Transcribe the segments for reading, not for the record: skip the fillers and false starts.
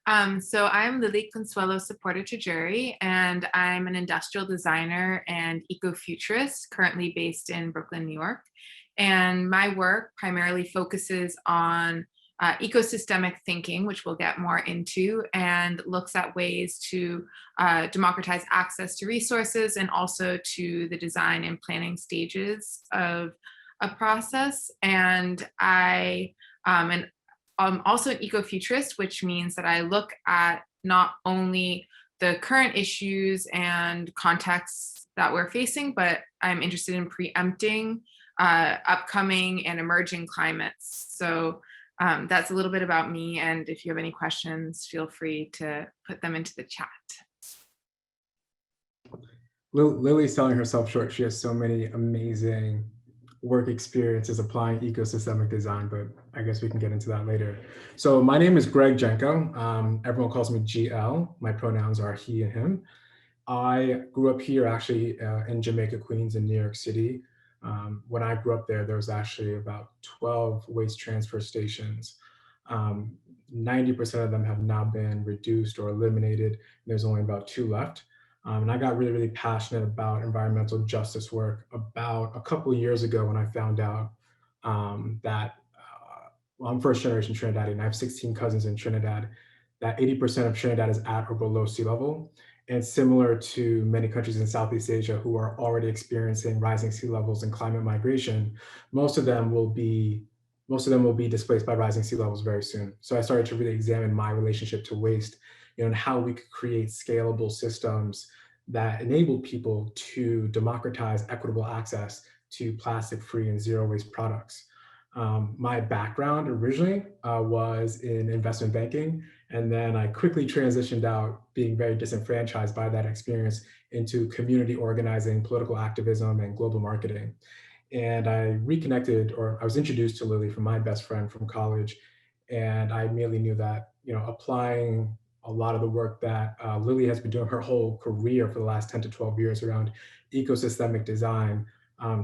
So I'm Lily Consuelo Saporta Tajuri, and I'm an industrial designer and ecofuturist currently based in Brooklyn, New York. And my work primarily focuses on ecosystemic thinking, which we'll get more into, and looks at ways to democratize access to resources and also to the design and planning stages of a process. And I'm also an ecofuturist, which means that I look at not only the current issues and contexts that we're facing, but I'm interested in preempting upcoming and emerging climates. So that's a little bit about me. And if you have any questions, feel free to put them into the chat. Lily's selling herself short. She has so many amazing work experiences applying ecosystemic design, but I guess we can get into that later. So my name is Greg Jenko. Everyone calls me GL. My pronouns are he and him. I grew up here actually in Jamaica, Queens in New York City. When I grew up there was actually about 12 waste transfer stations. 90% of them have now been reduced or eliminated. There's only about 2 left. And I got really, really passionate about environmental justice work about a couple of years ago when I found out that, well, I'm first generation Trinidadian. I have 16 cousins in Trinidad, that 80% of Trinidad is at or below sea level. And similar to many countries in Southeast Asia who are already experiencing rising sea levels and climate migration, most of them will be displaced by rising sea levels very soon. So I started to really examine my relationship to waste, and how we could create scalable systems that enable people to democratize equitable access to plastic-free and zero-waste products. My background originally was in investment banking, and then I quickly transitioned out, being very disenfranchised by that experience, into community organizing, political activism, and global marketing. And I was introduced to Lily from my best friend from college, and I immediately knew that, applying a lot of the work that Lily has been doing her whole career for the last 10 to 12 years around ecosystemic design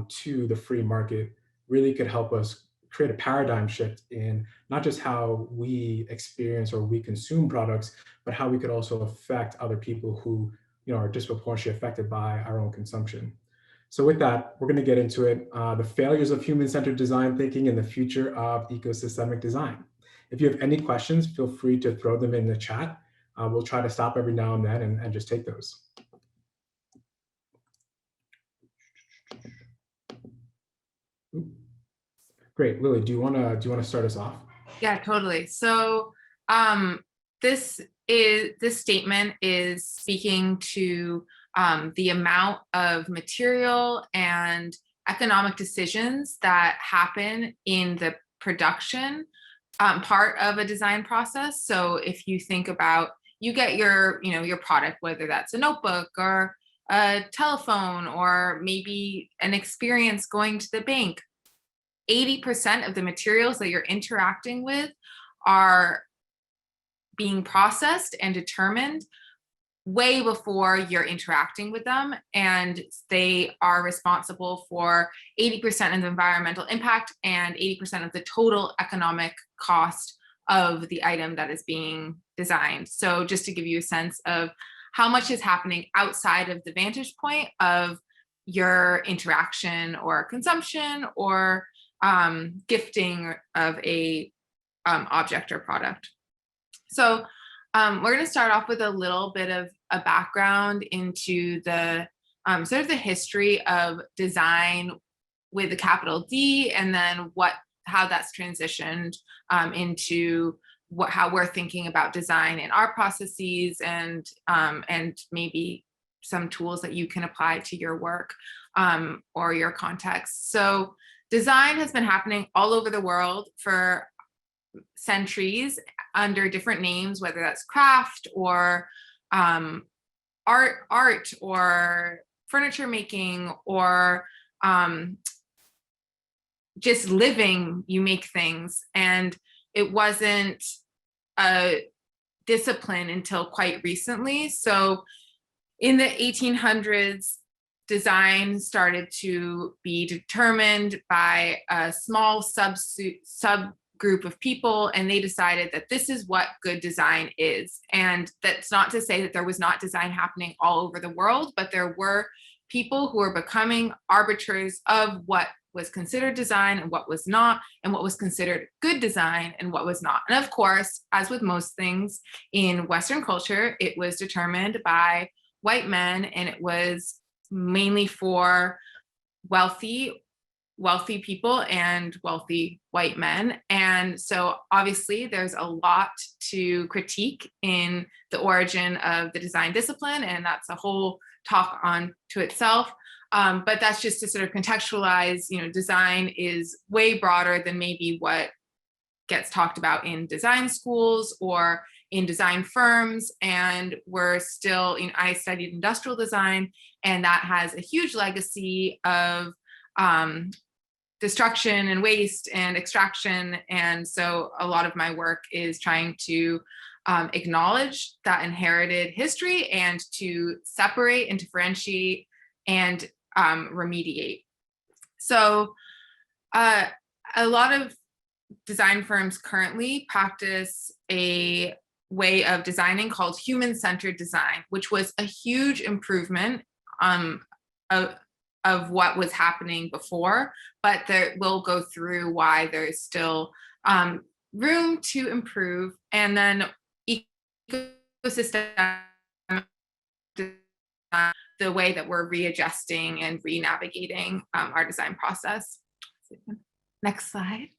to the free market really could help us create a paradigm shift in not just how we experience or we consume products, but how we could also affect other people who are disproportionately affected by our own consumption. So with that, we're going to get into it, the failures of human-centered design thinking and the future of ecosystemic design. If you have any questions, feel free to throw them in the chat. We'll try to stop every now and then and just take those. Great, Lily, do you want to start us off? Yeah, totally. So this statement is speaking to the amount of material and economic decisions that happen in the production part of a design process. So if you think about, you get your product, whether that's a notebook or a telephone or maybe an experience going to the bank, 80% of the materials that you're interacting with are being processed and determined way before you're interacting with them, and they are responsible for 80% of the environmental impact and 80% of the total economic cost of the item that is being designed. So just to give you a sense of how much is happening outside of the vantage point of your interaction or consumption or gifting of a object or product. So we're going to start off with a little bit of a background into the sort of the history of design with a capital D, and then how that's transitioned into how we're thinking about design in our processes, and maybe some tools that you can apply to your work or your context. So design has been happening all over the world for centuries under different names, whether that's craft or art or furniture making or just living. You make things, and it wasn't a discipline until quite recently. So in the 1800s, design started to be determined by a small subgroup group of people, and they decided that this is what good design is. And that's not to say that there was not design happening all over the world, but there were people who were becoming arbiters of what was considered design and what was not, and what was considered good design and what was not. And of course, as with most things in Western culture, it was determined by white men, and it was mainly for wealthy people and wealthy white men. And so obviously there's a lot to critique in the origin of the design discipline, and that's a whole talk on to itself. But that's just to sort of contextualize, design is way broader than maybe what gets talked about in design schools or in design firms. And we're still, I studied industrial design, and that has a huge legacy of destruction and waste and extraction. And so a lot of my work is trying to acknowledge that inherited history and to separate and differentiate and remediate. So a lot of design firms currently practice a way of designing called human-centered design, which was a huge improvement of what was happening before, but we'll go through why there's still room to improve. And then ecosystem, the way that we're readjusting and re-navigating our design process. Next slide.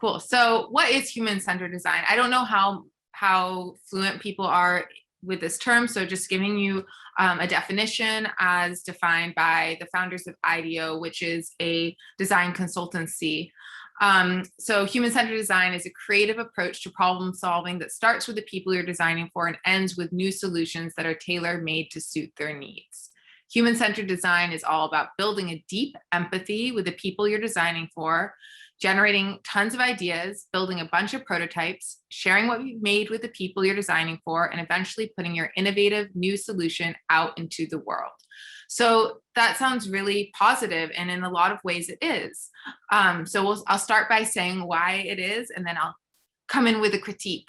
Cool. So what is human-centered design? I don't know how fluent people are with this term, so just giving you a definition as defined by the founders of IDEO, which is a design consultancy. So human-centered design is a creative approach to problem solving that starts with the people you're designing for and ends with new solutions that are tailor-made to suit their needs. Human-centered design is all about building a deep empathy with the people you're designing for, generating tons of ideas, building a bunch of prototypes, sharing what you've made with the people you're designing for, and eventually putting your innovative new solution out into the world. So that sounds really positive, and in a lot of ways it is. So I'll start by saying why it is, and then I'll come in with a critique.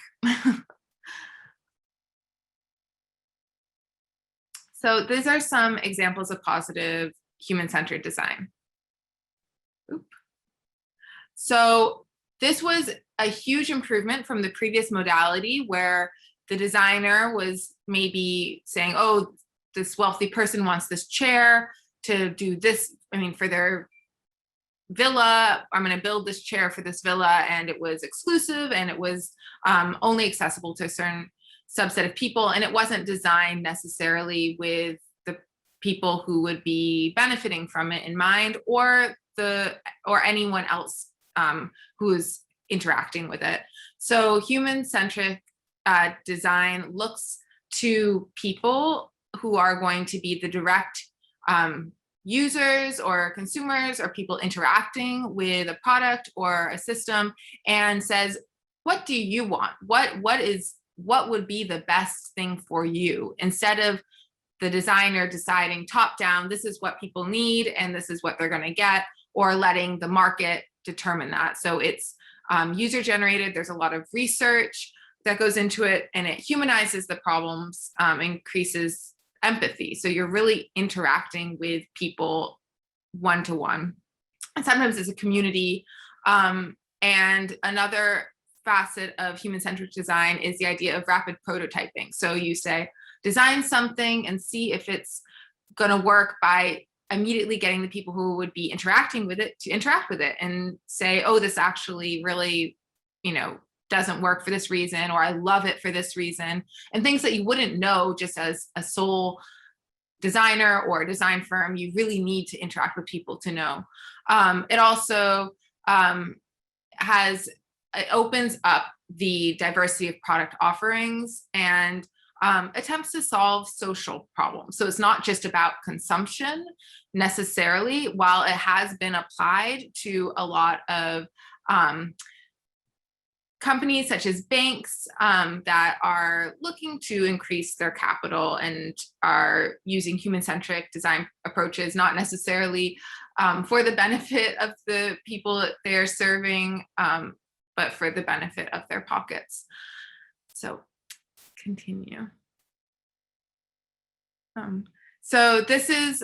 So these are some examples of positive human-centered design. So this was a huge improvement from the previous modality where the designer was maybe saying, oh, this wealthy person wants this chair to do this, for their villa, I'm going to build this chair for this villa, and it was exclusive, and it was only accessible to a certain subset of people, and it wasn't designed necessarily with the people who would be benefiting from it in mind, or anyone else who's interacting with it. So human-centric design looks to people who are going to be the direct users or consumers or people interacting with a product or a system, and says, what do you want? What would be the best thing for you? Instead of the designer deciding top down, this is what people need and this is what they're going to get, or letting the market determine that. So it's user generated. There's a lot of research that goes into it, and it humanizes the problems, increases empathy. So you're really interacting with people one-to-one, and sometimes as a community. And another facet of human-centric design is the idea of rapid prototyping. So you say, design something and see if it's going to work by immediately getting the people who would be interacting with it to interact with it and say, oh, this actually really, doesn't work for this reason, or I love it for this reason, and things that you wouldn't know just as a sole designer or a design firm. You really need to interact with people to know. It also it opens up the diversity of product offerings and attempts to solve social problems. So it's not just about consumption necessarily, while it has been applied to a lot of companies such as banks that are looking to increase their capital and are using human-centric design approaches, not necessarily for the benefit of the people that they're serving, but for the benefit of their pockets. So continue. So this is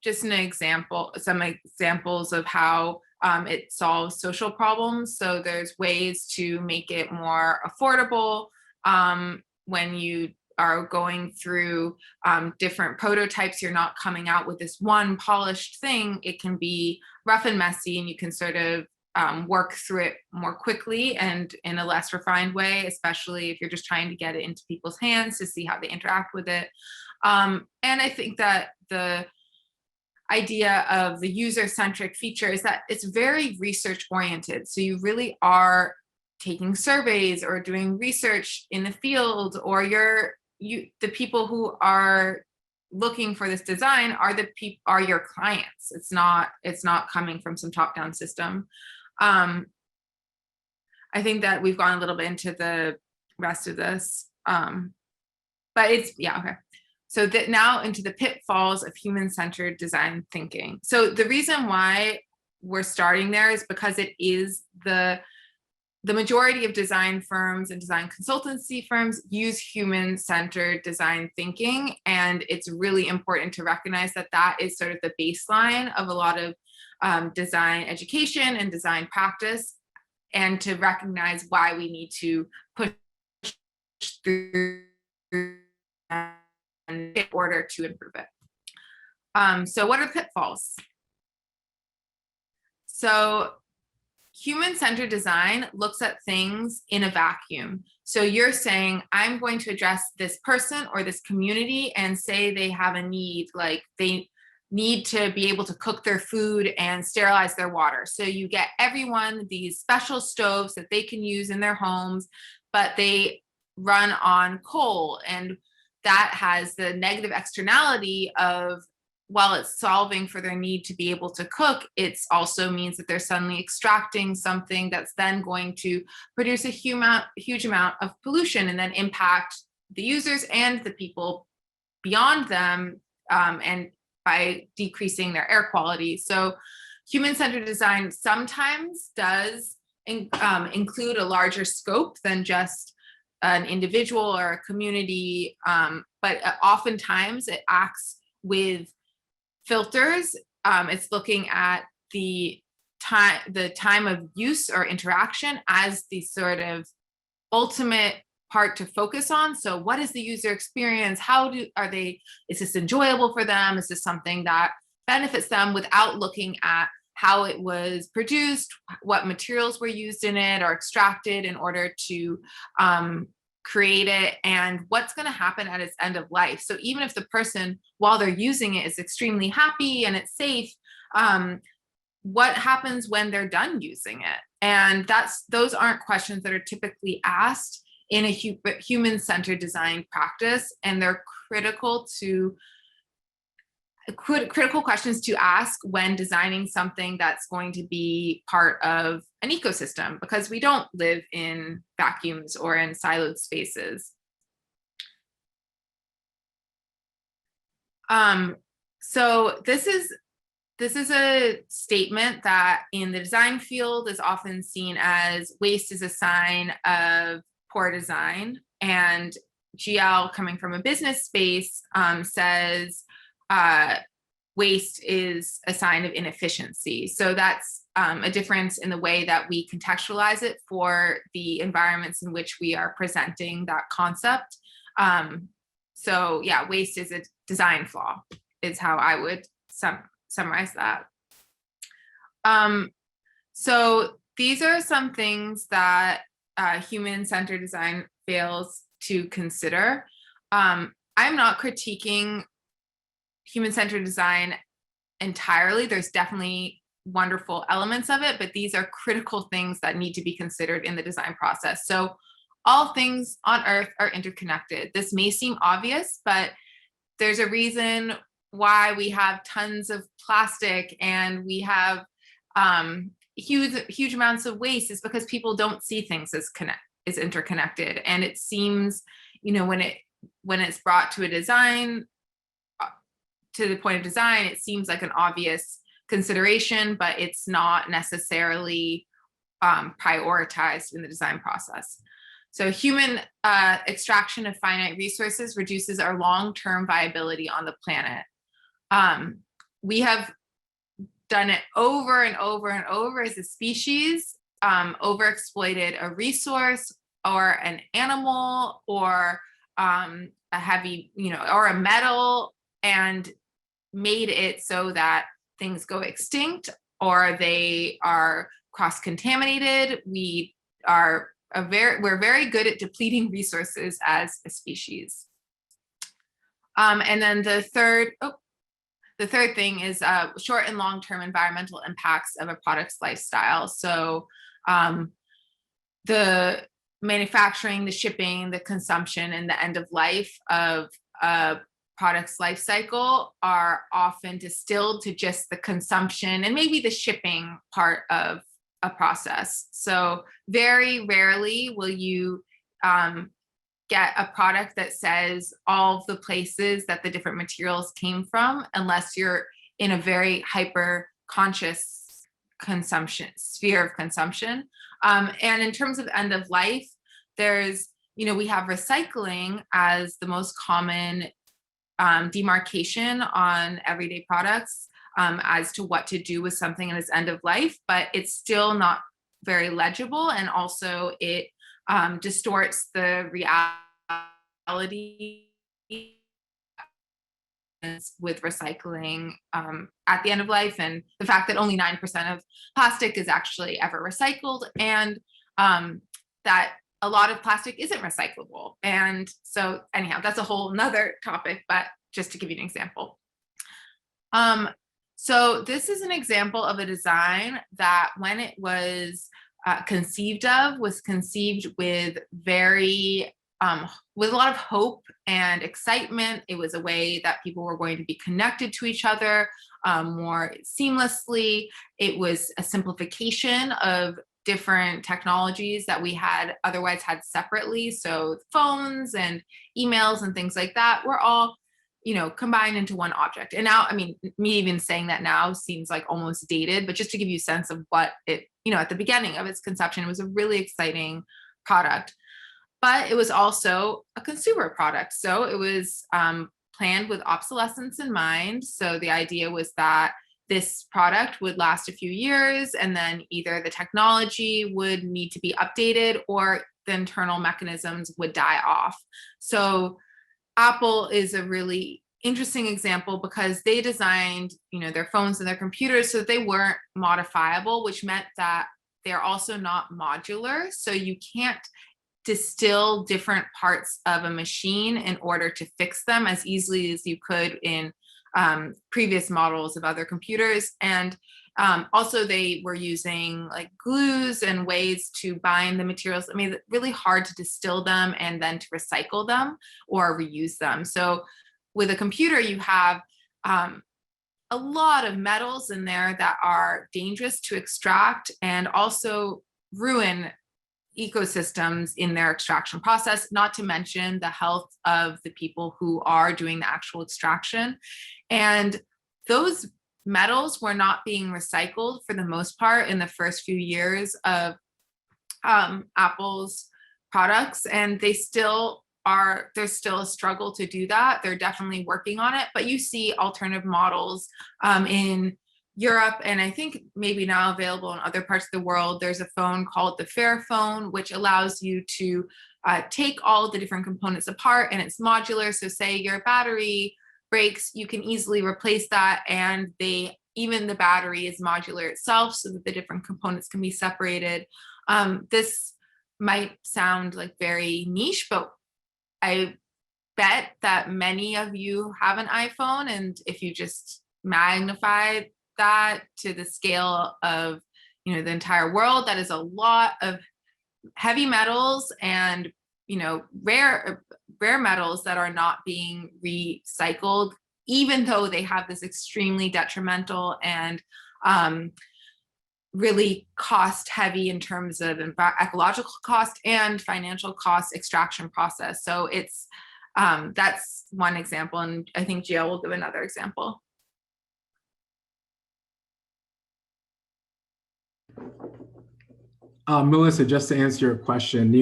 just an example, some examples of how it solves social problems. So there's ways to make it more affordable when you are going through different prototypes. You're not coming out with this one polished thing. It can be rough and messy, and you can sort of work through it more quickly and in a less refined way, especially if you're just trying to get it into people's hands to see how they interact with it. And I think that the idea of the user-centric feature is that it's very research oriented. So you really are taking surveys or doing research in the field, or the people who are looking for this design are your clients. It's not coming from some top-down system. I think that we've gone a little bit into the rest of this, but okay. So that now into the pitfalls of human-centered design thinking. So the reason why we're starting there is because it is the majority of design firms and design consultancy firms use human-centered design thinking. And it's really important to recognize that that is sort of the baseline of a lot of design education and design practice, and to recognize why we need to push through in order to improve it. So what are pitfalls? So human-centered design looks at things in a vacuum. So you're saying, I'm going to address this person or this community and say they have a need, like they need to be able to cook their food and sterilize their water. So you get everyone these special stoves that they can use in their homes, but they run on coal, and that has the negative externality of, while it's solving for their need to be able to cook, it also means that they're suddenly extracting something that's then going to produce a huge amount of pollution and then impact the users and the people beyond them, and by decreasing their air quality. So human-centered design sometimes does include a larger scope than just an individual or a community, but oftentimes it acts with filters. It's looking at the time of use or interaction as the sort of ultimate part to focus on. So what is the user experience? Is this enjoyable for them? Is this something that benefits them, without looking at how it was produced, what materials were used in it or extracted in order to create it, and what's going to happen at its end of life. So even if the person, while they're using it, is extremely happy and it's safe, what happens when they're done using it? And those aren't questions that are typically asked in a human-centered design practice, and they're critical questions to ask when designing something that's going to be part of an ecosystem, because we don't live in vacuums or in siloed spaces. So this is a statement that in the design field is often seen as waste is a sign of poor design, and GL, coming from a business space, says waste is a sign of inefficiency. So that's a difference in the way that we contextualize it for the environments in which we are presenting that concept. So yeah, waste is a design flaw, is how I would summarize that. So these are some things that human-centered design fails to consider. I'm not critiquing human-centered design entirely. There's definitely wonderful elements of it, but these are critical things that need to be considered in the design process. So all things on Earth are interconnected. This may seem obvious, but there's a reason why we have tons of plastic, and we have huge amounts of waste is because people don't see things as interconnected. And it seems, when it's brought to a design, to the point of design, it seems like an obvious consideration, but it's not necessarily prioritized in the design process. So human extraction of finite resources reduces our long-term viability on the planet. We have done it over and over and over as a species, overexploited a resource or an animal or a heavy, or a metal, and made it so that things go extinct or they are cross-contaminated. We're very good at depleting resources as a species. And then the third thing is short and long-term environmental impacts of a product's lifestyle. So the manufacturing, the shipping, the consumption, and the end of life of a product's life cycle are often distilled to just the consumption and maybe the shipping part of a process. So very rarely will you get a product that says all of the places that the different materials came from, unless you're in a very hyper conscious sphere of consumption. And in terms of end of life, there's, we have recycling as the most common demarcation on everyday products as to what to do with something in its end of life, but it's still not very legible. And also it distorts the reality with recycling at the end of life, and the fact that only 9% of plastic is actually ever recycled, and that a lot of plastic isn't recyclable. And so anyhow, that's a whole nother topic, but just to give you an example. So this is an example of a design that, when it was conceived with with a lot of hope and excitement. It was a way that people were going to be connected to each other more seamlessly. It was a simplification of different technologies that we had otherwise had separately. So phones and emails and things like that were all, combined into one object. And now, me even saying that now seems like almost dated, but just to give you a sense of what it, at the beginning of its conception, it was a really exciting product. But it was also a consumer product. So it was planned with obsolescence in mind. So the idea was that this product would last a few years, and then either the technology would need to be updated or the internal mechanisms would die off. So Apple is a really interesting example because they designed, their phones and their computers so that they weren't modifiable, which meant that they're also not modular. So you can't distill different parts of a machine in order to fix them as easily as you could in previous models of other computers. And also they were using like glues and ways to bind the materials. Really hard to distill them and then to recycle them or reuse them. So with a computer, you have a lot of metals in there that are dangerous to extract and also ruin ecosystems in their extraction process, not to mention the health of the people who are doing the actual extraction. And those metals were not being recycled for the most part in the first few years of Apple's products, and there's still a struggle to do that. They're definitely working on it, but you see alternative models in Europe, and I think maybe now available in other parts of the world. There's a phone called the Fairphone, which allows you to take all the different components apart, and it's modular. So say your battery breaks, you can easily replace that, and even the battery is modular itself so that the different components can be separated. This might sound like very niche, but I bet that many of you have an iPhone, and if you just magnify that to the scale of the entire world, that is a lot of heavy metals and rare metals that are not being recycled, even though they have this extremely detrimental and really cost heavy in terms of ecological cost and financial cost extraction process. So it's that's one example, and I think Gio will give another example. Melissa, just to answer your question,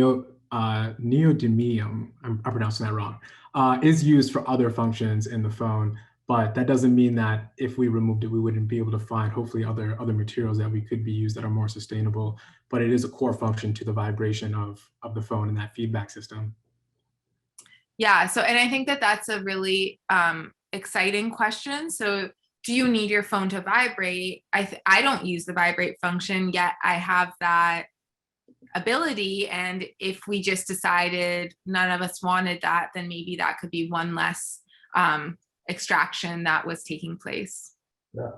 neodymium, I'm pronouncing that wrong, is used for other functions in the phone, but that doesn't mean that if we removed it, we wouldn't be able to find hopefully other materials that we could be used that are more sustainable. But it is a core function to the vibration of the phone and that feedback system. Yeah, so, and I think that that's a really exciting question. So do you need your phone to vibrate? I don't use the vibrate function, yet I have that ability. And if we just decided none of us wanted that, then maybe that could be one less extraction that was taking place. Yeah.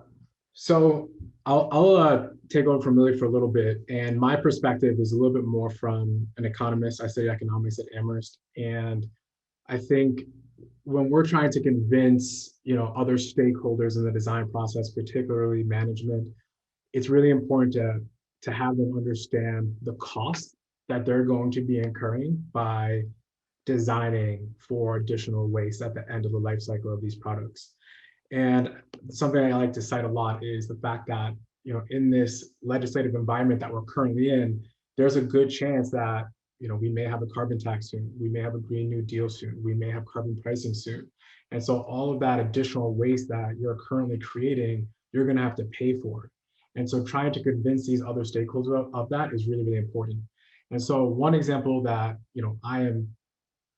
So I'll take over from Lily for a little bit. And my perspective is a little bit more from an economist. I studied economics at Amherst. And I think when we're trying to convince, other stakeholders in the design process, particularly management, it's really important to have them understand the cost that they're going to be incurring by designing for additional waste at the end of the life cycle of these products. And something I like to cite a lot is the fact that, in this legislative environment that we're currently in, there's a good chance that, we may have a carbon tax soon, we may have a Green New Deal soon, we may have carbon pricing soon. And so all of that additional waste that you're currently creating, you're going to have to pay for. And so trying to convince these other stakeholders of that is really, really important. And so one example that, I am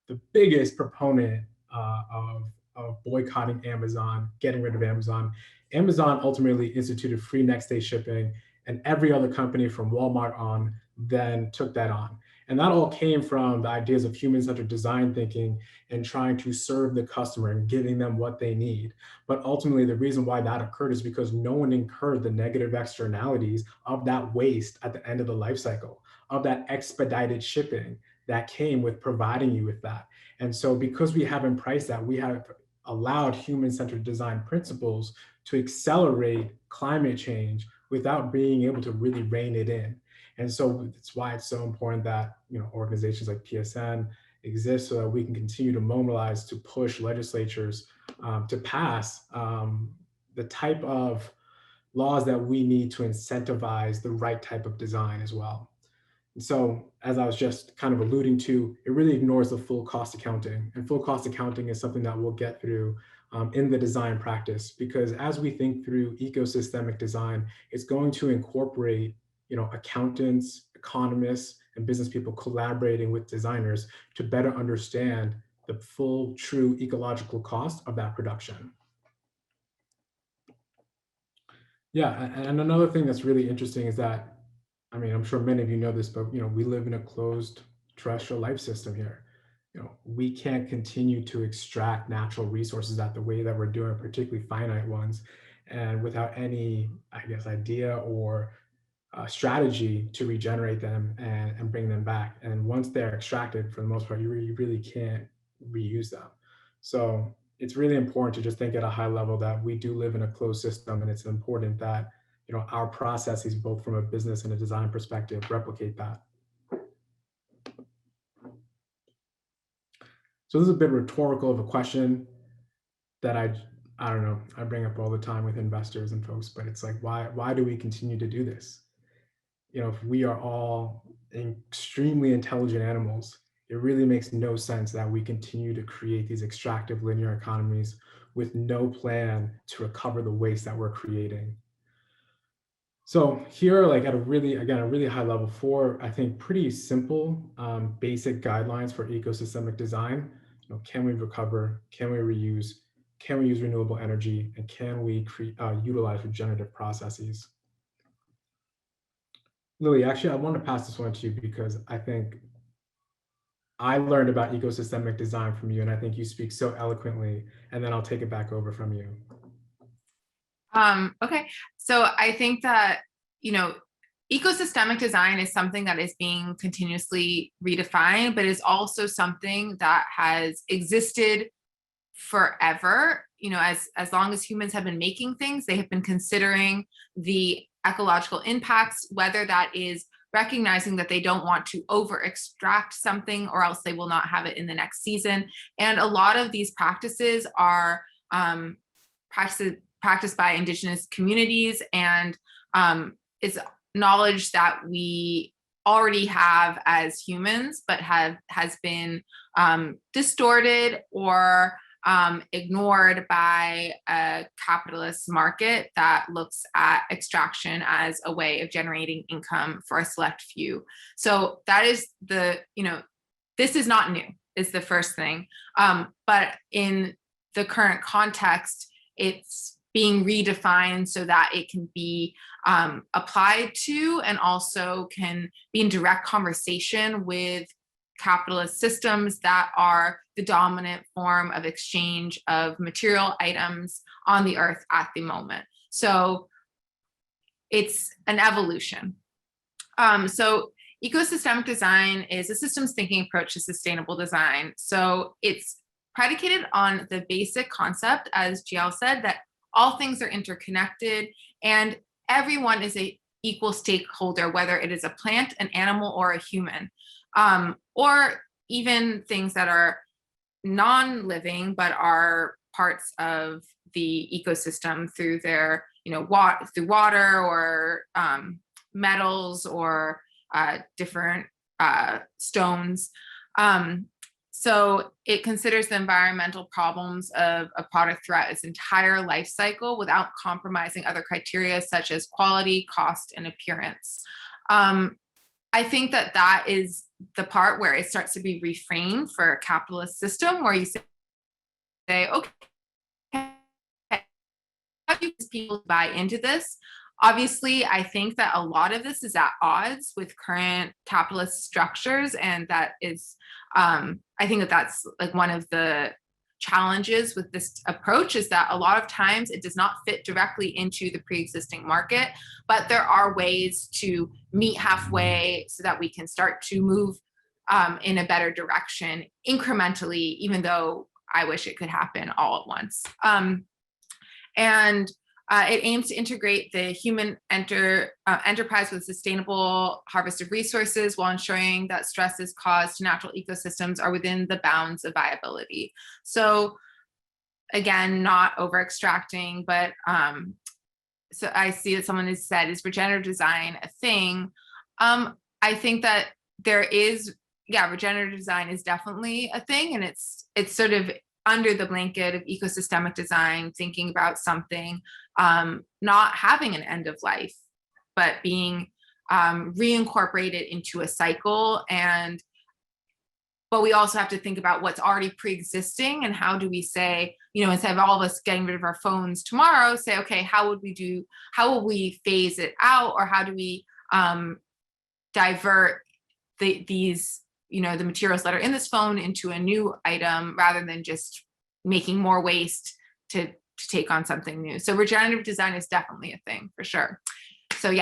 the biggest proponent of boycotting Amazon, getting rid of Amazon. Amazon ultimately instituted free next day shipping, and every other company from Walmart on then took that on. And that all came from the ideas of human-centered design thinking and trying to serve the customer and giving them what they need. But ultimately, the reason why that occurred is because no one incurred the negative externalities of that waste at the end of the life cycle, of that expedited shipping that came with providing you with that. And so because we haven't priced that, we have allowed human-centered design principles to accelerate climate change without being able to really rein it in. And so that's why it's so important that, organizations like PSN exist so that we can continue to mobilize to push legislatures to pass the type of laws that we need to incentivize the right type of design as well. And so, as I was just kind of alluding to, it really ignores the full cost accounting. And full cost accounting is something that we'll get through in the design practice, because as we think through ecosystemic design, it's going to incorporate, accountants, economists, and business people collaborating with designers to better understand the full, true ecological cost of that production. Yeah, and another thing that's really interesting is that, I'm sure many of you know this, but we live in a closed terrestrial life system here. We can't continue to extract natural resources at the way that we're doing, particularly finite ones, and without any, idea or strategy to regenerate them and bring them back. And once they're extracted, for the most part, you really can't reuse them. So it's really important to just think at a high level that we do live in a closed system, and it's important that our processes, both from a business and a design perspective, replicate that. So this is a bit rhetorical of a question that I don't know, I bring up all the time with investors and folks, but it's like, why do we continue to do this? If we are all extremely intelligent animals, it really makes no sense that we continue to create these extractive linear economies with no plan to recover the waste that we're creating. So here, like at a really high level, four, I think, pretty simple, basic guidelines for ecosystemic design. Can we recover? Can we reuse? Can we use renewable energy? And can we utilize regenerative processes? Lily, actually, I want to pass this one to you because I think I learned about ecosystemic design from you, and I think you speak so eloquently, and then I'll take it back over from you. Okay, so I think that, ecosystemic design is something that is being continuously redefined, but is also something that has existed forever. As long as humans have been making things, they have been considering the ecological impacts, whether that is recognizing that they don't want to over extract something or else they will not have it in the next season. And a lot of these practices are practiced by indigenous communities, and it's knowledge that we already have as humans, but has been distorted or ignored by a capitalist market that looks at extraction as a way of generating income for a select few. So that is this is not new, is the first thing. But in the current context, it's being redefined so that it can be applied to and also can be in direct conversation with capitalist systems that are the dominant form of exchange of material items on the earth at the moment. So it's an evolution. So ecosystemic design is a systems thinking approach to sustainable design. So it's predicated on the basic concept, as GL said, that all things are interconnected and everyone is an equal stakeholder, whether it is a plant, an animal, or a human, or even things that are non-living but are parts of the ecosystem through their, through water or metals or different stones. So it considers the environmental problems of a product throughout its entire life cycle without compromising other criteria such as quality, cost, and appearance. I think that is the part where it starts to be reframed for a capitalist system, where you say, okay, how do people buy into this? Obviously, I think that a lot of this is at odds with current capitalist structures, and that is, I think that's like one of the challenges with this approach, is that a lot of times it does not fit directly into the pre-existing market, but there are ways to meet halfway so that we can start to move in a better direction incrementally, even though I wish it could happen all at once. And it aims to integrate the human enterprise with sustainable harvest of resources while ensuring that stresses caused to natural ecosystems are within the bounds of viability. So again, not over extracting, but so I see that someone has said, is regenerative design a thing? I think that there is, regenerative design is definitely a thing, and it's sort of under the blanket of ecosystemic design, thinking about something not having an end of life, but being reincorporated into a cycle. But we also have to think about what's already pre-existing, and how do we say, instead of all of us getting rid of our phones tomorrow, say, okay, how will we phase it out, or how do we divert these the materials that are in this phone into a new item, rather than just making more waste to take on something new. So regenerative design is definitely a thing for sure. So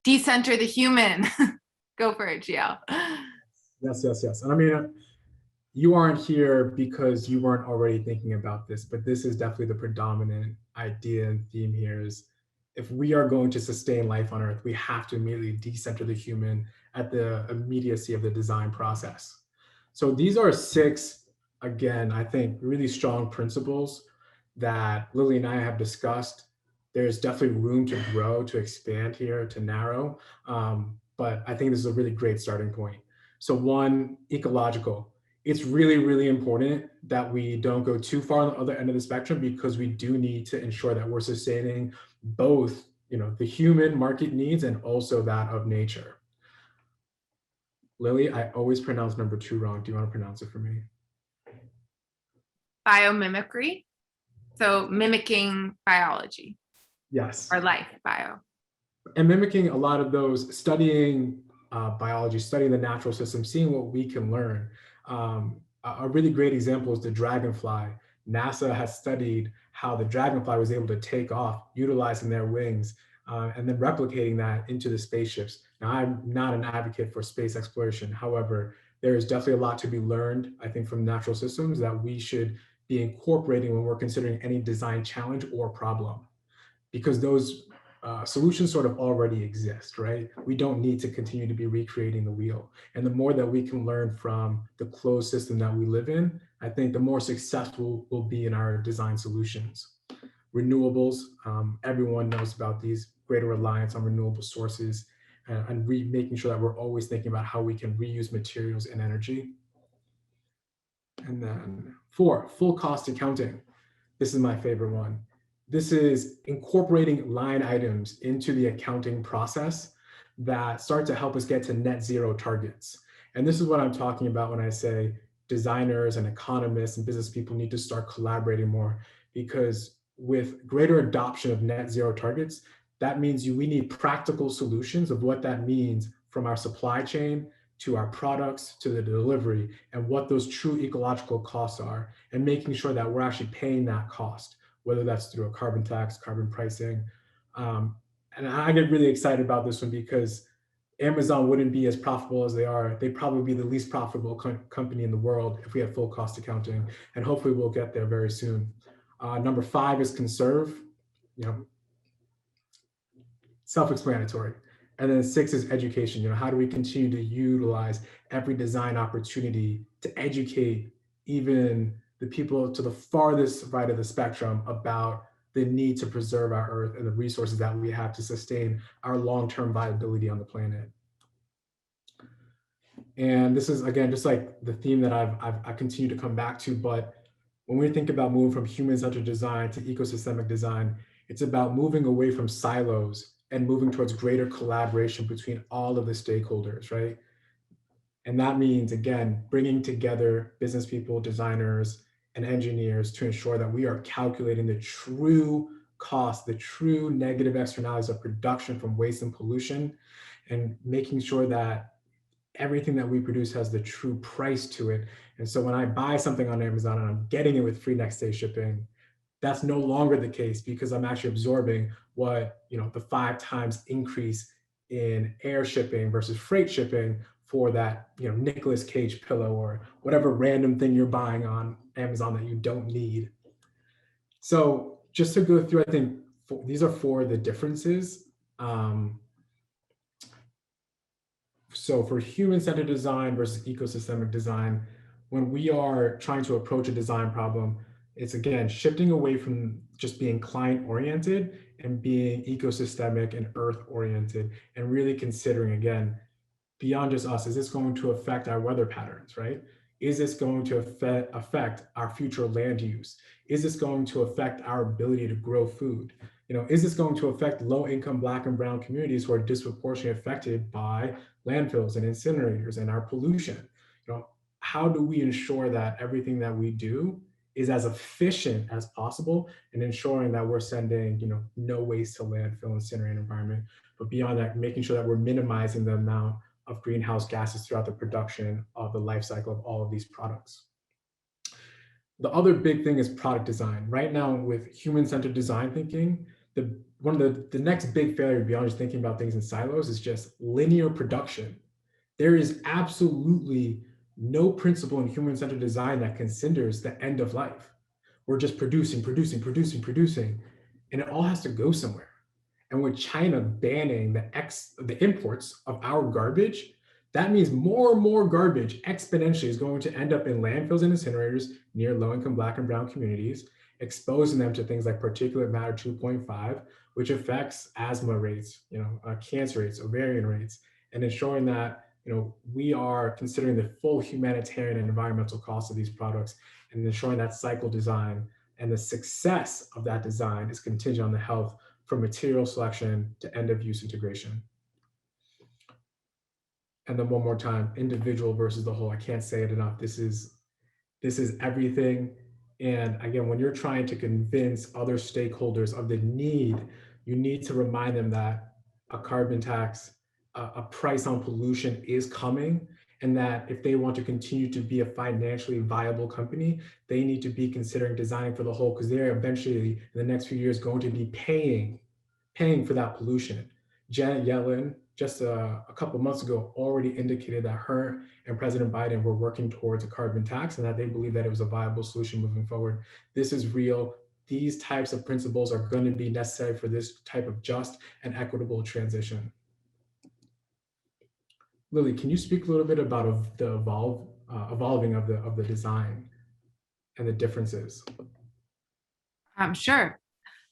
decenter the human. Go for it, GL. Yes. And I mean, you aren't here because you weren't already thinking about this, but this is definitely the predominant idea and theme here is, if we are going to sustain life on Earth, we have to immediately decenter the human at the immediacy of the design process. So these are 6, again, I think really strong principles that Lily and I have discussed. There's definitely room to grow, to expand here, to narrow. But I think this is a really great starting point. So 1, ecological. It's really, really important that we don't go too far on the other end of the spectrum, because we do need to ensure that we're sustaining both, the human market needs and also that of nature. Lily, I always pronounce number 2 wrong. Do you want to pronounce it for me? Biomimicry. So mimicking biology. Yes. Or life, bio. And mimicking a lot of those, studying biology, studying the natural system, seeing what we can learn. A really great example is the dragonfly. NASA has studied how the dragonfly was able to take off, utilizing their wings, and then replicating that into the spaceships. Now, I'm not an advocate for space exploration. However, there is definitely a lot to be learned, I think, from natural systems that we should be incorporating when we're considering any design challenge or problem. Because those solutions sort of already exist, right? We don't need to continue to be recreating the wheel. And the more that we can learn from the closed system that we live in, I think the more successful we'll be in our design solutions. Renewables, everyone knows about these, greater reliance on renewable sources, and making sure that we're always thinking about how we can reuse materials and energy. And then 4, full cost accounting. This is my favorite one. This is incorporating line items into the accounting process that start to help us get to net zero targets. And this is what I'm talking about when I say designers and economists and business people need to start collaborating more, because with greater adoption of net zero targets, that means we need practical solutions of what that means from our supply chain to our products to the delivery, and what those true ecological costs are, and making sure that we're actually paying that cost, whether that's through a carbon tax, carbon pricing. And I get really excited about this one because Amazon wouldn't be as profitable as they are. They'd probably be the least profitable company in the world if we had full cost accounting, and hopefully we'll get there very soon. Number 5 is conserve, you know, self-explanatory. And then 6 is education. How do we continue to utilize every design opportunity to educate even the people to the farthest right of the spectrum about the need to preserve our earth and the resources that we have to sustain our long-term viability on the planet. And this is, again, just like the theme that I continue to come back to, but when we think about moving from human-centered design to ecosystemic design, it's about moving away from silos and moving towards greater collaboration between all of the stakeholders, right? And that means, again, bringing together business people, designers, and engineers to ensure that we are calculating the true cost, the true negative externalities of production from waste and pollution, and making sure that everything that we produce has the true price to it. And so when I buy something on Amazon and I'm getting it with free next day shipping, that's no longer the case, because I'm actually absorbing what, the 5 times increase in air shipping versus freight shipping for that, Nicolas Cage pillow or whatever random thing you're buying on Amazon that you don't need. So just to go through, I think these are 4 of the differences. So for human-centered design versus ecosystemic design, when we are trying to approach a design problem, it's, again, shifting away from just being client-oriented and being ecosystemic and earth-oriented, and really considering, again, beyond just us, is this going to affect our weather patterns, right? Is this going to affect our future land use? Is this going to affect our ability to grow food? Is this going to affect low-income Black and Brown communities who are disproportionately affected by landfills and incinerators and our pollution? How do we ensure that everything that we do is as efficient as possible, and ensuring that we're sending, no waste to landfill, incinerator environment, but beyond that, making sure that we're minimizing the amount of greenhouse gases throughout the production of the life cycle of all of these products. The other big thing is product design. Right now, with human-centered design thinking, one of the next big failure beyond just thinking about things in silos is just linear production. There is absolutely no principle in human-centered design that considers the end of life. We're just producing, and it all has to go somewhere. And with China banning the imports of our garbage, that means more and more garbage exponentially is going to end up in landfills and incinerators near low-income Black and Brown communities, exposing them to things like particulate matter 2.5, which affects asthma rates, cancer rates, ovarian rates, and ensuring that we are considering the full humanitarian and environmental costs of these products, and ensuring that cycle design and the success of that design is contingent on the health from material selection to end of use integration. And then one more time, individual versus the whole. I can't say it enough. This is everything. And again, when you're trying to convince other stakeholders of the need, you need to remind them that a carbon tax, a price on pollution is coming, and that if they want to continue to be a financially viable company, they need to be considering designing for the whole, because they're eventually, in the next few years, going to be paying for that pollution. Janet Yellen, just a couple of months ago, already indicated that her and President Biden were working towards a carbon tax, and that they believe that it was a viable solution moving forward. This is real. these types of principles are going to be necessary for this type of just and equitable transition. Lily, can you speak a little bit about the evolving of the design and the differences? Sure.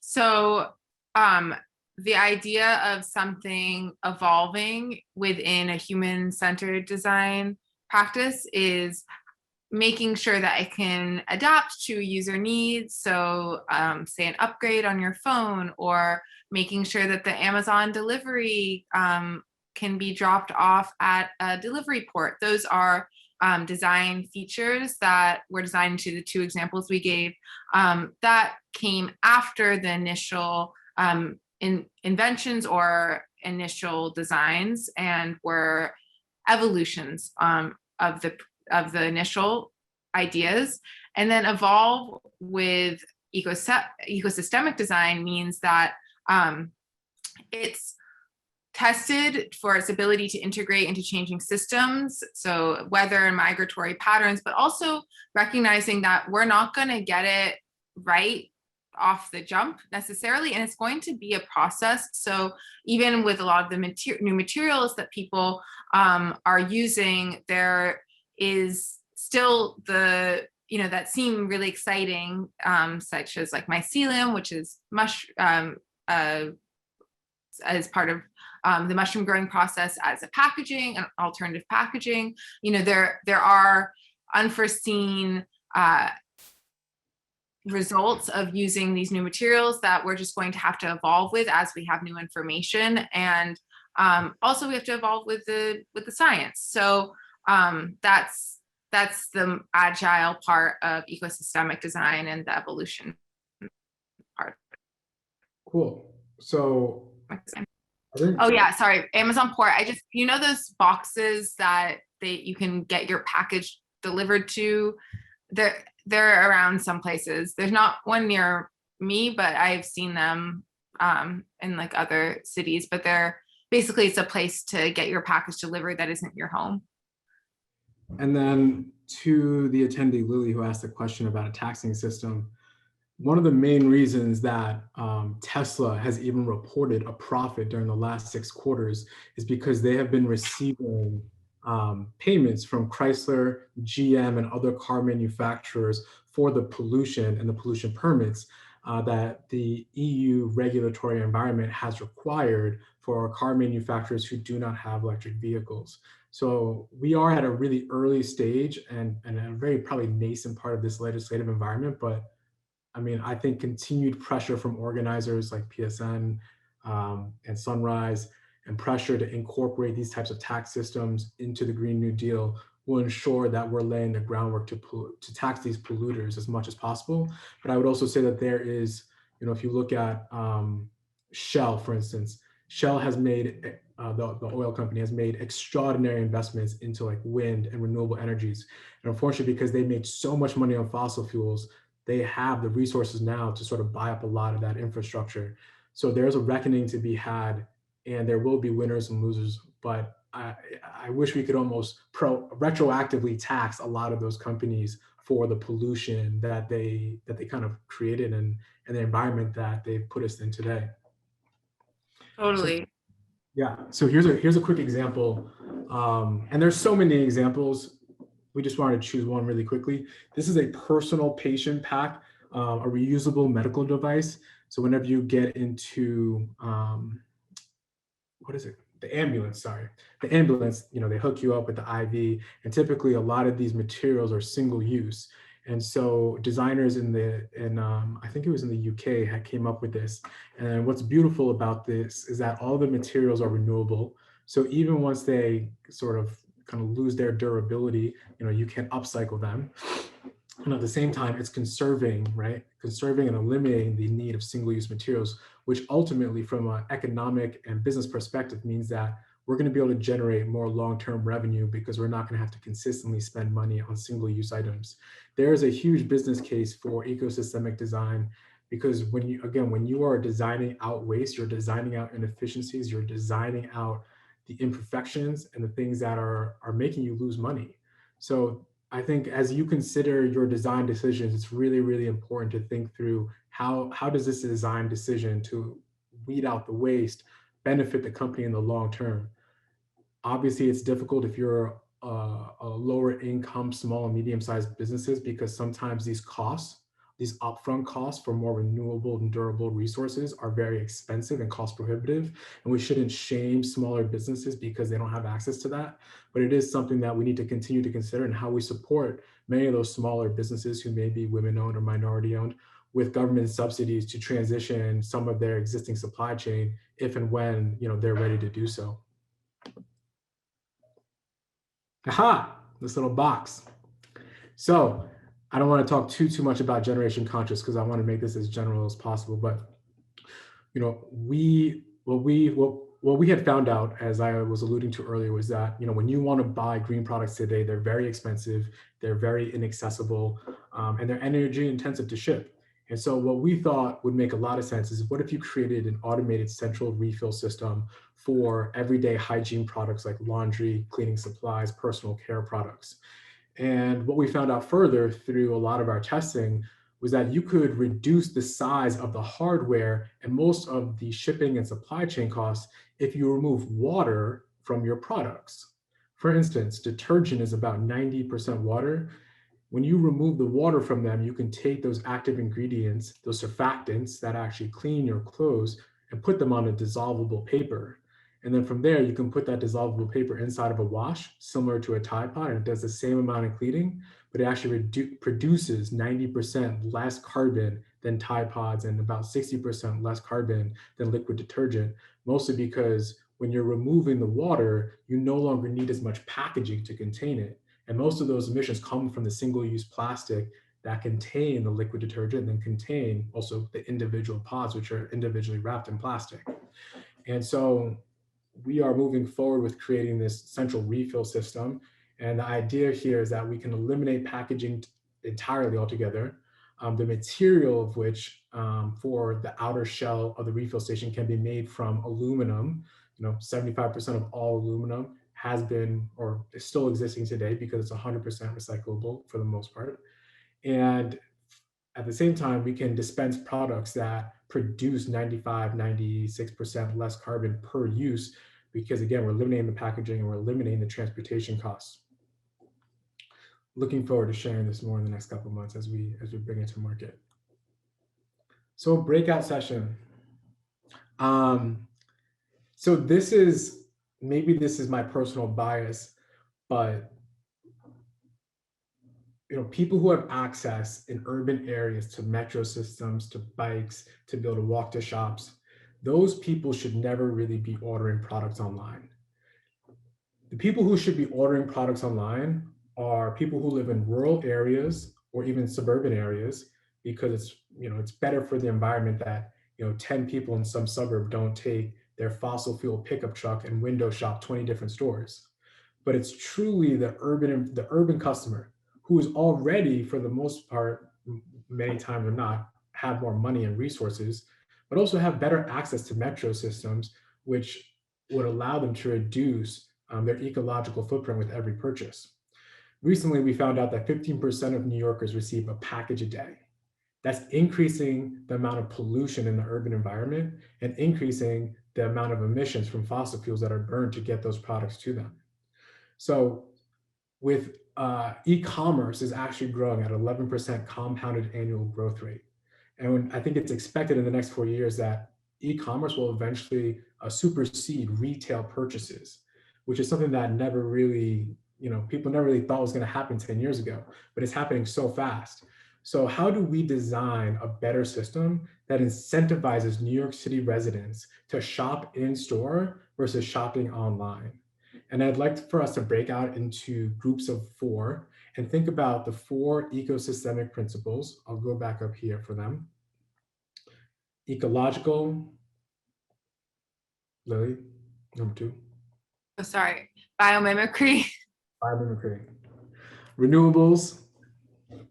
So um, the idea of something evolving within a human-centered design practice is making sure that it can adapt to user needs. So say an upgrade on your phone, or making sure that the Amazon delivery can be dropped off at a delivery port. Those are design features that were designed to the two examples we gave that came after the initial inventions or initial designs, and were evolutions of the initial ideas. And then evolve with ecosystemic design means that it's tested for its ability to integrate into changing systems, so weather and migratory patterns, but also recognizing that we're not going to get it right off the jump necessarily, and it's going to be a process. So even with a lot of the new materials that people are using, there is still the that seem really exciting, such as like mycelium, which is as part of the mushroom growing process as a packaging and alternative packaging. There are unforeseen results of using these new materials that we're just going to have to evolve with as we have new information, and also we have to evolve with the science. So that's the agile part of ecosystemic design and the evolution part. Cool. So oh yeah, sorry, Amazon port. Those boxes that you can get your package delivered to, they're around some places. There's not one near me, but I've seen them in like other cities. But basically it's a place to get your package delivered that isn't your home. And then to the attendee, Lily, who asked the question about a taxing system, one of the main reasons that Tesla has even reported a profit during the last 6 quarters is because they have been receiving payments from Chrysler, GM, and other car manufacturers for the pollution and the pollution permits that the EU regulatory environment has required for car manufacturers who do not have electric vehicles. So we are at a really early stage and a very probably nascent part of this legislative environment, but I mean, I think continued pressure from organizers like PSN and Sunrise, and pressure to incorporate these types of tax systems into the Green New Deal will ensure that we're laying the groundwork to tax these polluters as much as possible. But I would also say that there is, if you look at Shell, for instance, Shell has made, the oil company has made extraordinary investments into like wind and renewable energies. And unfortunately, because they made so much money on fossil fuels, they have the resources now to sort of buy up a lot of that infrastructure. So there's a reckoning to be had, and there will be winners and losers. But I wish we could almost retroactively tax a lot of those companies for the pollution that they kind of created and the environment that they've put us in today. Totally. So, yeah. So here's a quick example, and there's so many examples. We just wanted to choose one really quickly. This is a personal patient pack, a reusable medical device. So whenever you get into, what is it? The ambulance, sorry. The ambulance, they hook you up with the IV, and typically a lot of these materials are single use. And so designers I think it was in the UK, came up with this. And what's beautiful about this is that all the materials are renewable. So even once they sort of kind of lose their durability, you can upcycle them. And at the same time, it's conserving, right? Conserving and eliminating the need of single-use materials, which ultimately, from an economic and business perspective, means that we're going to be able to generate more long-term revenue because we're not going to have to consistently spend money on single-use items. There is a huge business case for ecosystemic design, because when you are designing out waste, you're designing out inefficiencies, you're designing out the imperfections and the things that are making you lose money. So I think as you consider your design decisions, it's really, really important to think through how does this design decision to weed out the waste benefit the company in the long term. Obviously, it's difficult if you're a lower income, small and medium sized businesses because sometimes these costs, these upfront costs for more renewable and durable resources are very expensive and cost prohibitive. And we shouldn't shame smaller businesses because they don't have access to that. But it is something that we need to continue to consider and how we support many of those smaller businesses who may be women owned or minority owned with government subsidies to transition some of their existing supply chain if and when they're ready to do so. Aha, this little box. So I don't want to talk too much about generation conscious because I want to make this as general as possible. But what we had found out, as I was alluding to earlier, was that when you want to buy green products today, they're very expensive, they're very inaccessible, and they're energy intensive to ship. And so what we thought would make a lot of sense is what if you created an automated central refill system for everyday hygiene products like laundry, cleaning supplies, personal care products. And what we found out further through a lot of our testing was that you could reduce the size of the hardware and most of the shipping and supply chain costs if you remove water from your products. For instance, detergent is about 90% water. When you remove the water from them, you can take those active ingredients, those surfactants that actually clean your clothes, and put them on a dissolvable paper. And then from there, you can put that dissolvable paper inside of a wash, similar to a Tide Pod, and it does the same amount of cleaning, but it actually produces 90% less carbon than Tide Pods and about 60% less carbon than liquid detergent, mostly because when you're removing the water, you no longer need as much packaging to contain it. And most of those emissions come from the single-use plastic that contain the liquid detergent and contain also the individual pods, which are individually wrapped in plastic. And so we are moving forward with creating this central refill system. And the idea here is that we can eliminate packaging entirely altogether. The material of which for the outer shell of the refill station can be made from aluminum. 75% of all aluminum has been or is still existing today because it's 100% recyclable for the most part. And at the same time, we can dispense products that produce 95, 96% less carbon per use because again, we're eliminating the packaging and we're eliminating the transportation costs. Looking forward to sharing this more in the next couple of months as we bring it to market. So breakout session. So this is my personal bias, but people who have access in urban areas to metro systems, to bikes, to be able to walk to shops, those people should never really be ordering products online. The people who should be ordering products online are people who live in rural areas or even suburban areas because it's better for the environment that 10 people in some suburb don't take their fossil fuel pickup truck and window shop 20 different stores. But it's truly the urban customer who is already, for the most part, many times or not, have more money and resources, but also have better access to metro systems, which would allow them to reduce their ecological footprint with every purchase. Recently, we found out that 15% of New Yorkers receive a package a day. That's increasing the amount of pollution in the urban environment and increasing the amount of emissions from fossil fuels that are burned to get those products to them. So with e-commerce is actually growing at 11% compounded annual growth rate. And I think it's expected in the next 4 years that e-commerce will eventually supersede retail purchases, which is something that never really, people never really thought was going to happen 10 years ago, but it's happening so fast. So how do we design a better system that incentivizes New York City residents to shop in store versus shopping online? And I'd like for us to break out into groups of 4 and think about the 4 ecosystemic principles. I'll go back up here for them. Ecological, Lily, number 2. Oh, sorry, biomimicry. Biomimicry. Renewables,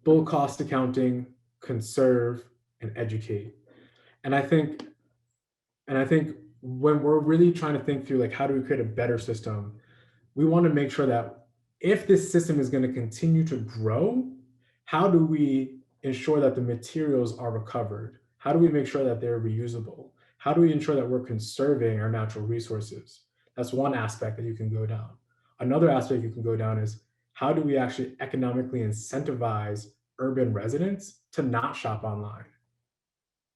full cost accounting, conserve, and educate. And I think when we're really trying to think through like how do we create a better system, we want to make sure that if this system is going to continue to grow, how do we ensure that the materials are recovered? How do we make sure that they're reusable? How do we ensure that we're conserving our natural resources? That's one aspect that you can go down. Another aspect you can go down is how do we actually economically incentivize urban residents to not shop online?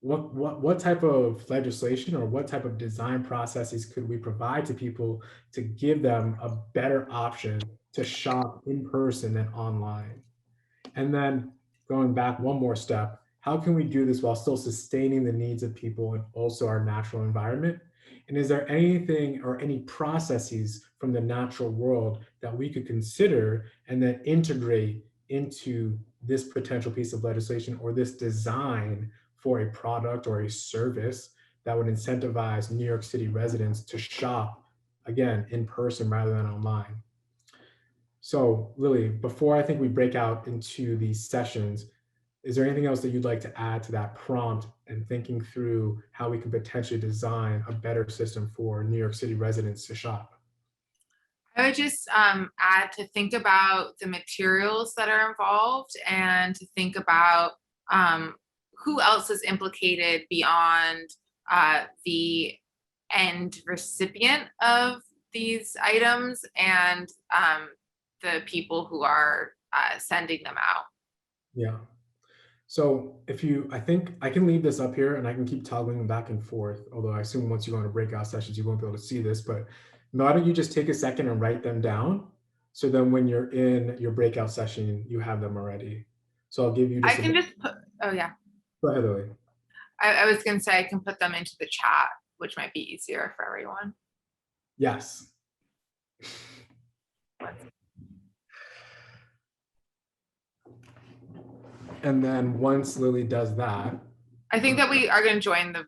What type of legislation or what type of design processes could we provide to people to give them a better option to shop in person than online? And then going back one more step, how can we do this while still sustaining the needs of people and also our natural environment? And is there anything or any processes from the natural world that we could consider and then integrate into this potential piece of legislation or this design for a product or a service that would incentivize New York City residents to shop, again, in person rather than online? So Lily, before I think we break out into these sessions, is there anything else that you'd like to add to that prompt and thinking through how we can potentially design a better system for New York City residents to shop? I would just add to think about the materials that are involved and to think about who else is implicated beyond the end recipient of these items and the people who are sending them out. Yeah. So if you, I think I can leave this up here and I can keep toggling back and forth, although I assume once you go into breakout sessions, you won't be able to see this, but why don't you just take a second and write them down? So then when you're in your breakout session, you have them already. So I'll give you I just a can minute. just put, oh yeah, Go ahead, Lily. I was gonna say I can put them into the chat, which might be easier for everyone. Yes. And then once Lily does that, I think that we are gonna join the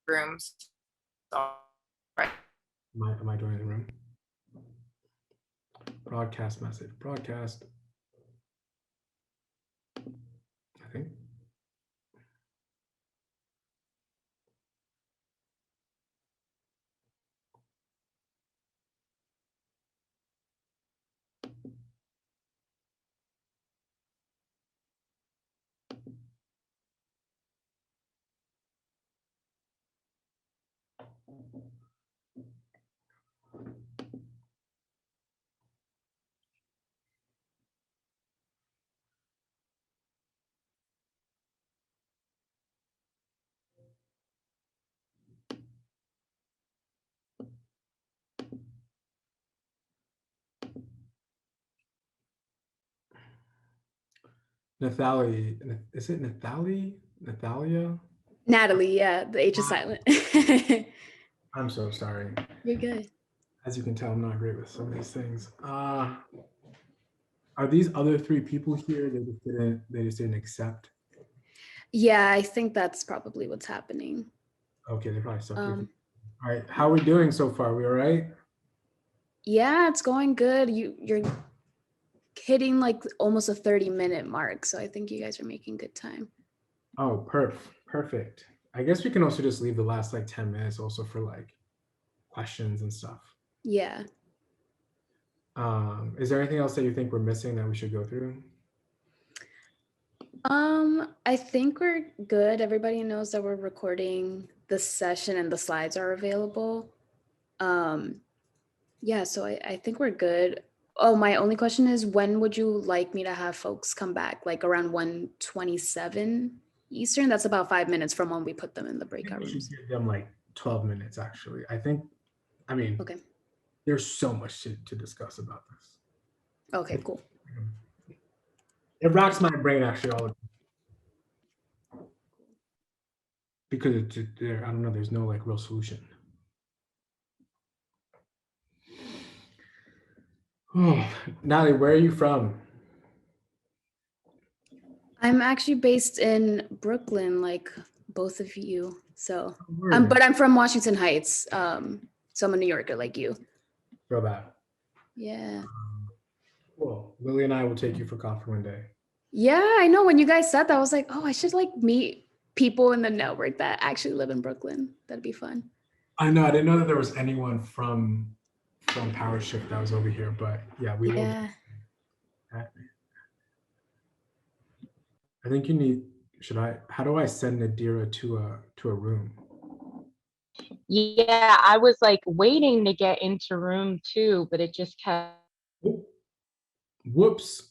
rooms. Right. am I joining the room? Broadcast message, broadcast. I think. Nathalie, is it Nathalie? Nathalia? Natalie, yeah, the H is silent. I'm so sorry. You're good. As you can tell, I'm not great with some of these things. Are these other three people here? They just didn't accept. Yeah, I think that's probably what's happening. Okay, they're probably stuck here. All right, how are we doing so far? We all right? Yeah, it's going good. You're hitting like almost a 30-minute mark, so I think you guys are making good time. Oh, perfect. I guess we can also just leave the last like 10 minutes also for like questions and stuff. Yeah. Is there anything else that you think we're missing that we should go through? I think we're good. Everybody knows that we're recording the session and the slides are available. Yeah, so I think we're good. Oh, my only question is, when would you like me to have folks come back? Like around 1:27 Eastern? That's about 5 minutes from when we put them in the breakout We should rooms. give them like 12 minutes actually. I mean, Okay. there's so much to discuss about this. Okay, cool. It racks my brain actually all the time. Because I don't know, there's no like real solution. Oh, Natalie, where are you from? I'm actually based in Brooklyn, like both of you. So, but I'm from Washington Heights. So I'm a New Yorker like you. Feel that. Yeah. Cool. Lily and I will take you for coffee one day. Yeah, I know. When you guys said that, I was like, oh, I should like meet people in the network that actually live in Brooklyn. That'd be fun. I know. I didn't know that there was anyone from from Power Shift that was over here, but yeah, we will. Yeah. I think you need, how do I send Nadira to a room? Yeah, I was like waiting to get into room 2, but it just kept. Oh, whoops.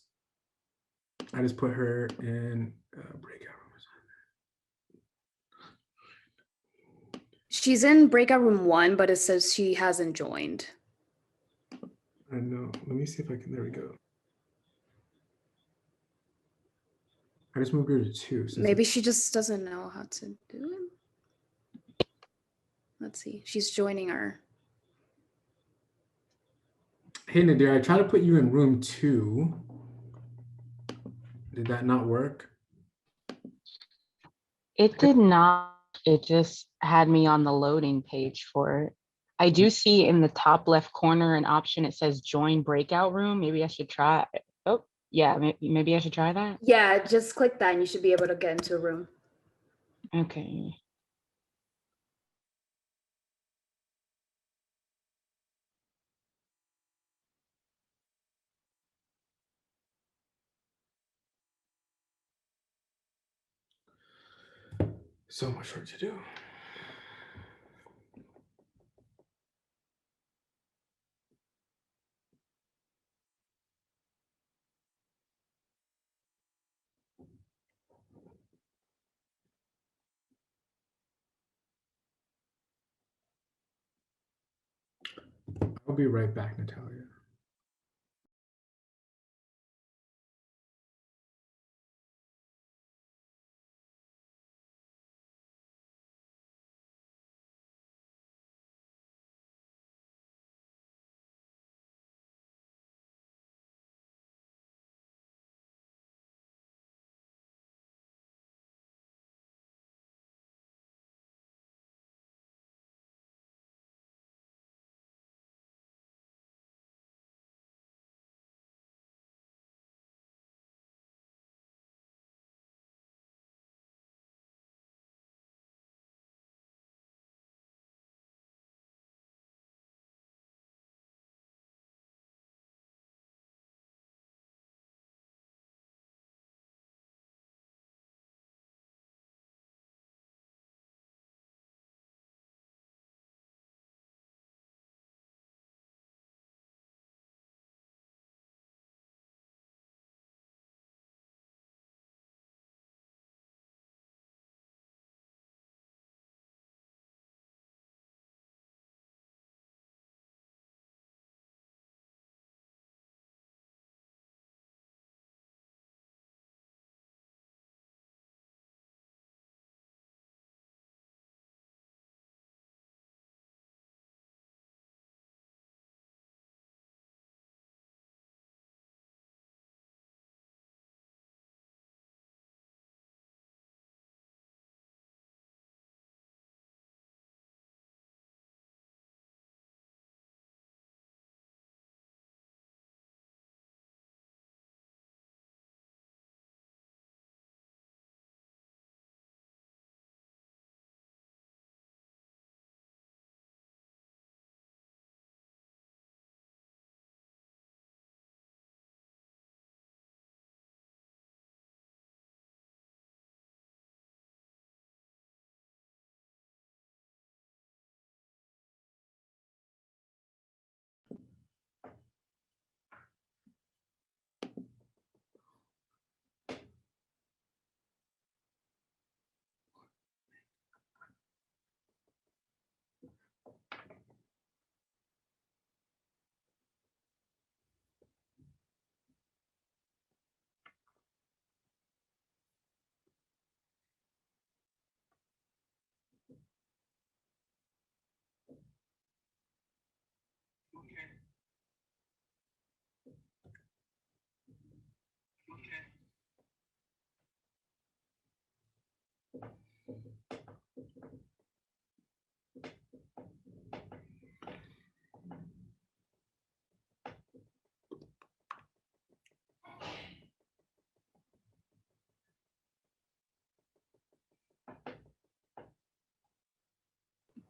I just put her in breakout rooms. She's in breakout room 1, but it says she hasn't joined. I know. Let me see if I can. There we go. I just moved her to 2. Maybe she just doesn't know how to do it. Let's see. She's joining her. Hey, Nadir, I tried to put you in room 2. Did that not work? It did not. It just had me on the loading page for it. I do see in the top left corner an option. It says join breakout room. Maybe I should try. Oh, yeah, maybe I should try that. Yeah, just click that and you should be able to get into a room. Okay. So much work to do. I'll be right back, Natalia.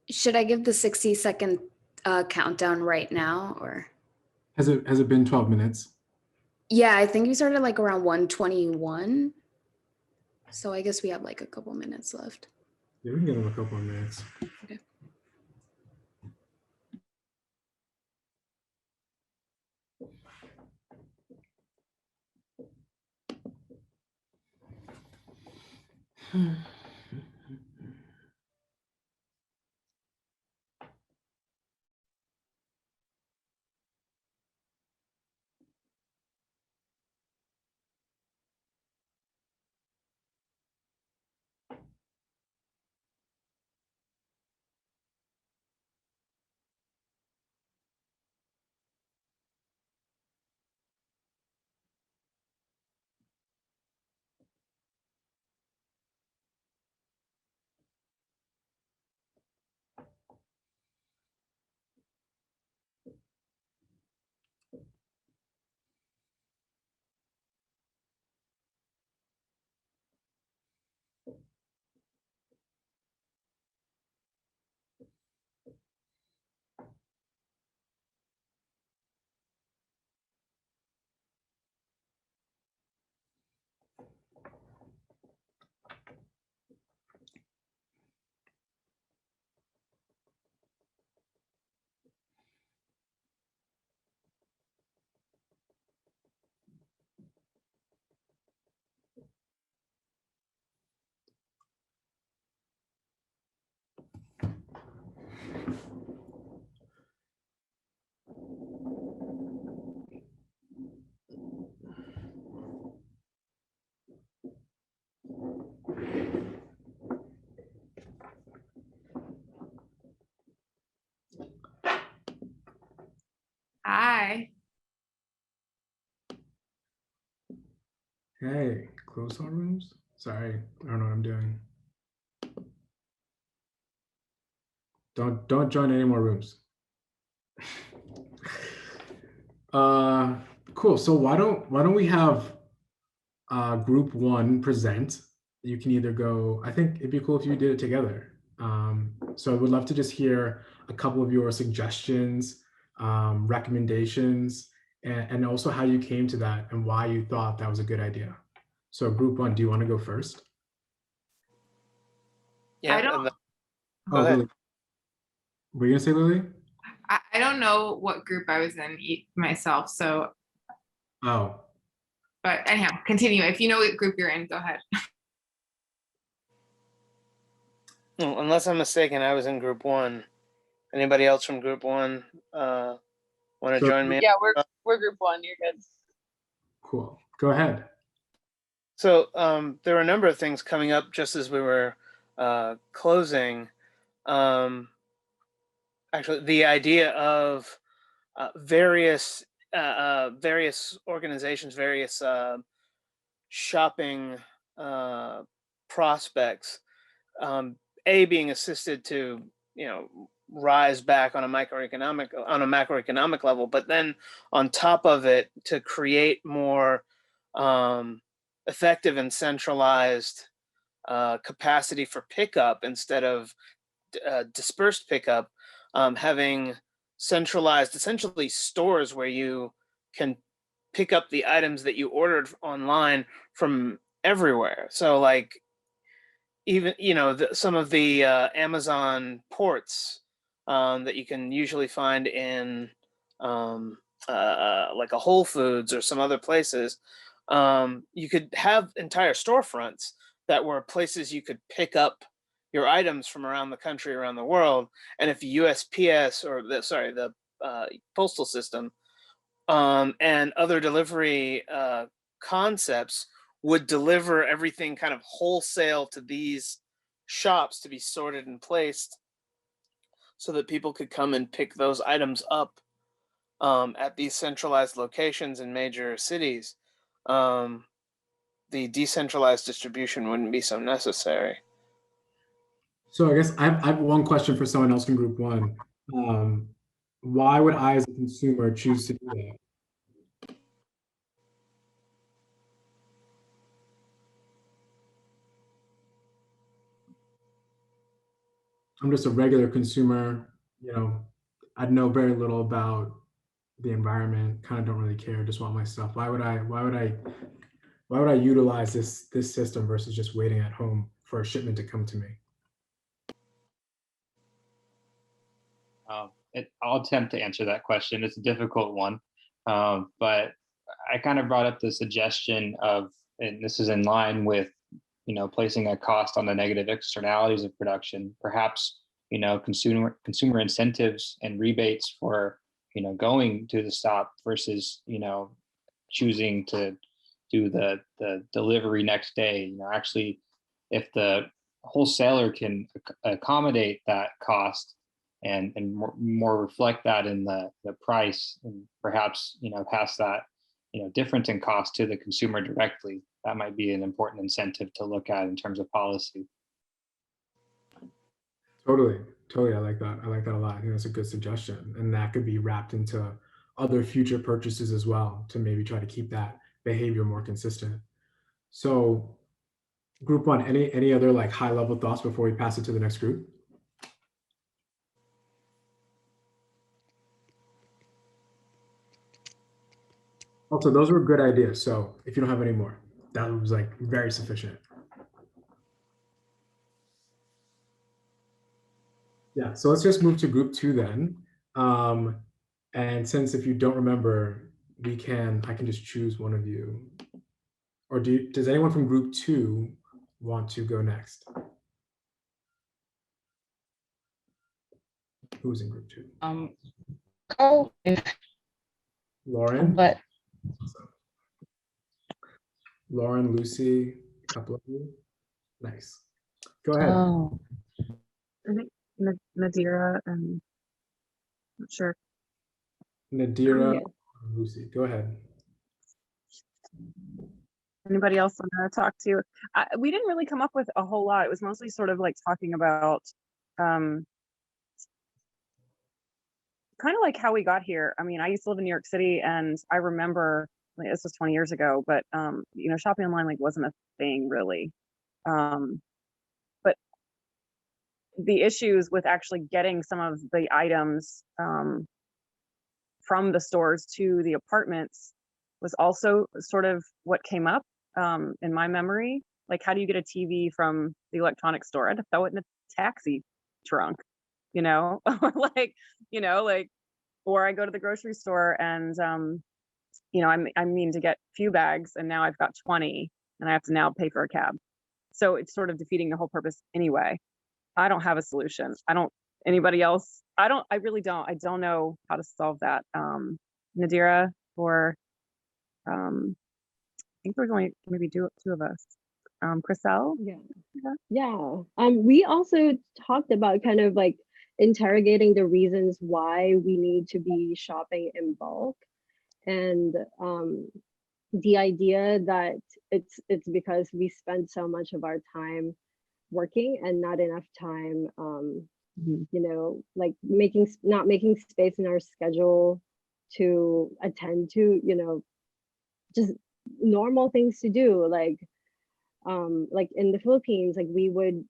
Should I give the 60-second countdown right now, or? Has it been 12 minutes? Yeah, I think we started like around 1:21. So I guess we have like a couple minutes left. Yeah, we can give them a couple of minutes. Okay. Hi. Hey, close all rooms? Sorry, I don't know what I'm doing. Don't join any more rooms. uh cool. So why don't we have group one present? You can either go, I think it'd be cool if you did it together. So I would love to just hear a couple of your suggestions, recommendations, and also how you came to that and why you thought that was a good idea. So group one, do you want to go first? Yeah, I don't and Oh, ahead. Lily. Were you gonna say Lily? I don't know what group I was in myself, so Oh, but anyhow, continue. If you know what group you're in, go ahead. Unless I'm mistaken, I was in group one. Anybody else from group one want to So- join me? Yeah, we're group one. You're good. cool. Go ahead. So there were a number of things coming up just as we were closing. Actually, the idea of various organizations, various shopping prospects, being assisted to rise back on a macroeconomic level, but then on top of it to create more effective and centralized capacity for pickup instead of dispersed pickup, having centralized essentially stores where you can pick up the items that you ordered online from everywhere. So like even some of the Amazon ports that you can usually find in like a Whole Foods or some other places, you could have entire storefronts that were places you could pick up your items from around the country, around the world. And if USPS or the postal system and other delivery concepts would deliver everything kind of wholesale to these shops to be sorted and placed so that people could come and pick those items up at these centralized locations in major cities, the decentralized distribution wouldn't be so necessary. So I guess I have one question for someone else in group one. Why would I, as a consumer, choose to do that? I'm just a regular consumer, I'd know very little about the environment, kind of don't really care, just want my stuff. Why would I utilize this system versus just waiting at home for a shipment to come to me? I'll attempt to answer that question. It's a difficult one, but I kind of brought up the suggestion of, and this is in line with, placing a cost on the negative externalities of production. Perhaps, consumer incentives and rebates for, going to the stop versus, choosing to do the delivery next day. Actually, if the wholesaler can accommodate that cost and more reflect that in the price, and perhaps pass that difference in cost to the consumer directly, that might be an important incentive to look at in terms of policy. Totally. I like that. I like that a lot. I think that's a good suggestion, and that could be wrapped into other future purchases as well to maybe try to keep that behavior more consistent. So, group one, any other like high level thoughts before we pass it to the next group? Also, those were good ideas. So if you don't have any more, that was like very sufficient. Yeah, so let's just move to group two then. And since if you don't remember, I can just choose one of you. Or does anyone from group two want to go next? Who's in group two? Oh, Lauren? but Lauren, Lucy, a couple of you. Nice. Go ahead. oh, I think Nadira and not sure. Nadira, Yeah. Lucy, go ahead. Anybody else want to talk to? We didn't really come up with a whole lot. It was mostly sort of like talking about kind of like how we got here. I mean, I used to live in New York City, and I remember, like, this was 20 years ago, but shopping online like wasn't a thing really. But the issues with actually getting some of the items from the stores to the apartments was also sort of what came up in my memory. Like, how do you get a TV from the electronics store? I had to throw it in a taxi trunk, or or I go to the grocery store and I mean to get a few bags, and now I've got 20 and I have to now pay for a cab. So it's sort of defeating the whole purpose anyway. I don't have a solution. Anybody else? I really don't. I don't know how to solve that. Nadira, or I think there's only maybe two of us. Chriselle? Yeah. We also talked about kind of like interrogating the reasons why we need to be shopping in bulk, and the idea that it's because we spend so much of our time working and not enough time like not making space in our schedule to attend to just normal things to do, like in the Philippines, like we would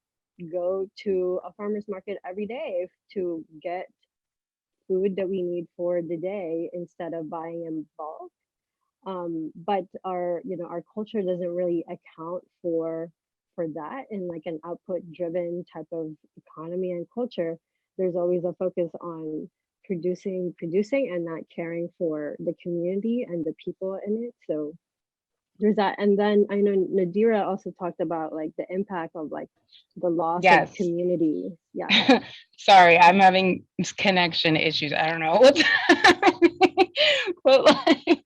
go to a farmer's market every day to get food that we need for the day instead of buying in bulk. But our culture doesn't really account for that. In like an output driven type of economy and culture, there's always a focus on producing and not caring for the community and the people in it. So there's that. And then I know Nadira also talked about like the impact of like the loss Yes. of community. Yeah. sorry, I'm having connection issues. I don't know what's happening. But like,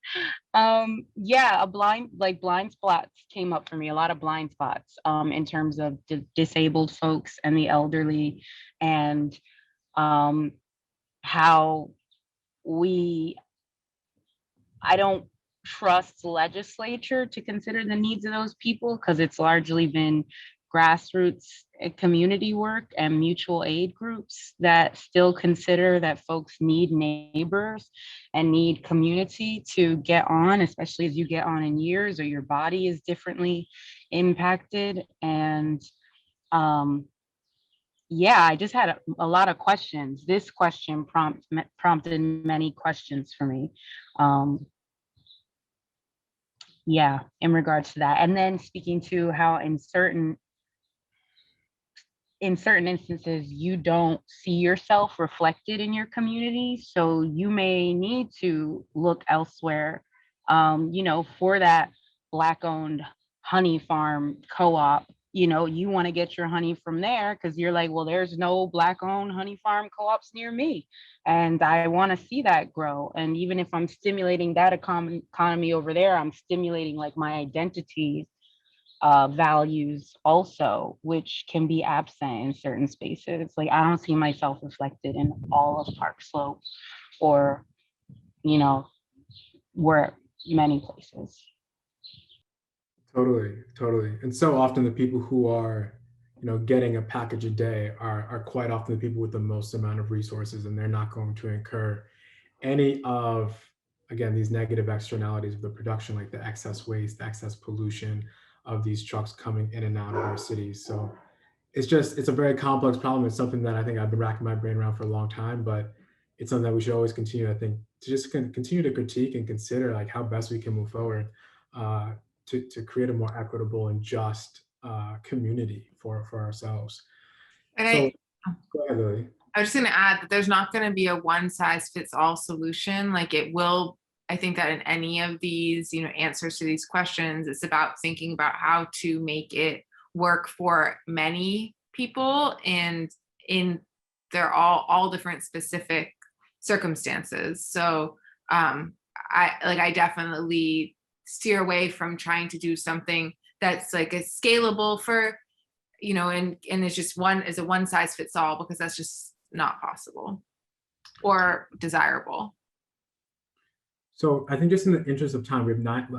yeah, blind spots came up for me, a lot of blind spots in terms of disabled folks and the elderly, and how I don't trust legislature to consider the needs of those people, because it's largely been grassroots community work and mutual aid groups that still consider that folks need neighbors and need community to get on, especially as you get on in years or your body is differently impacted. And yeah, I just had a lot of questions. This question prompted many questions for me. Um, yeah, in regards to that. And then speaking to how in certain instances, you don't see yourself reflected in your community. So you may need to look elsewhere, for that Black owned honey farm co-op. You want to get your honey from there because you're like, well, there's no Black owned honey farm co-ops near me. And I want to see that grow. And even if I'm stimulating that economy over there, I'm stimulating like my identity values also, which can be absent in certain spaces. Like I don't see myself reflected in all of Park Slope or, you know, where many places. Totally, totally. And so often the people who are, getting a package a day are quite often the people with the most amount of resources, and they're not going to incur any of, again, these negative externalities of the production, like the excess waste, the excess pollution of these trucks coming in and out of our cities. So it's a very complex problem. It's something that I think I've been racking my brain around for a long time, but it's something that we should always continue, I think, to just continue to critique and consider like how best we can move forward uh, to create a more equitable and just community for ourselves. And So go ahead, Lily. I was just going to add that there's not going to be a one size fits all solution. Like it will, I think that in any of these, answers to these questions, it's about thinking about how to make it work for many people and they're all different specific circumstances. So I definitely steer away from trying to do something that's like a scalable for, and it's just a one size fits all, because that's just not possible or desirable. So I think just in the interest of time,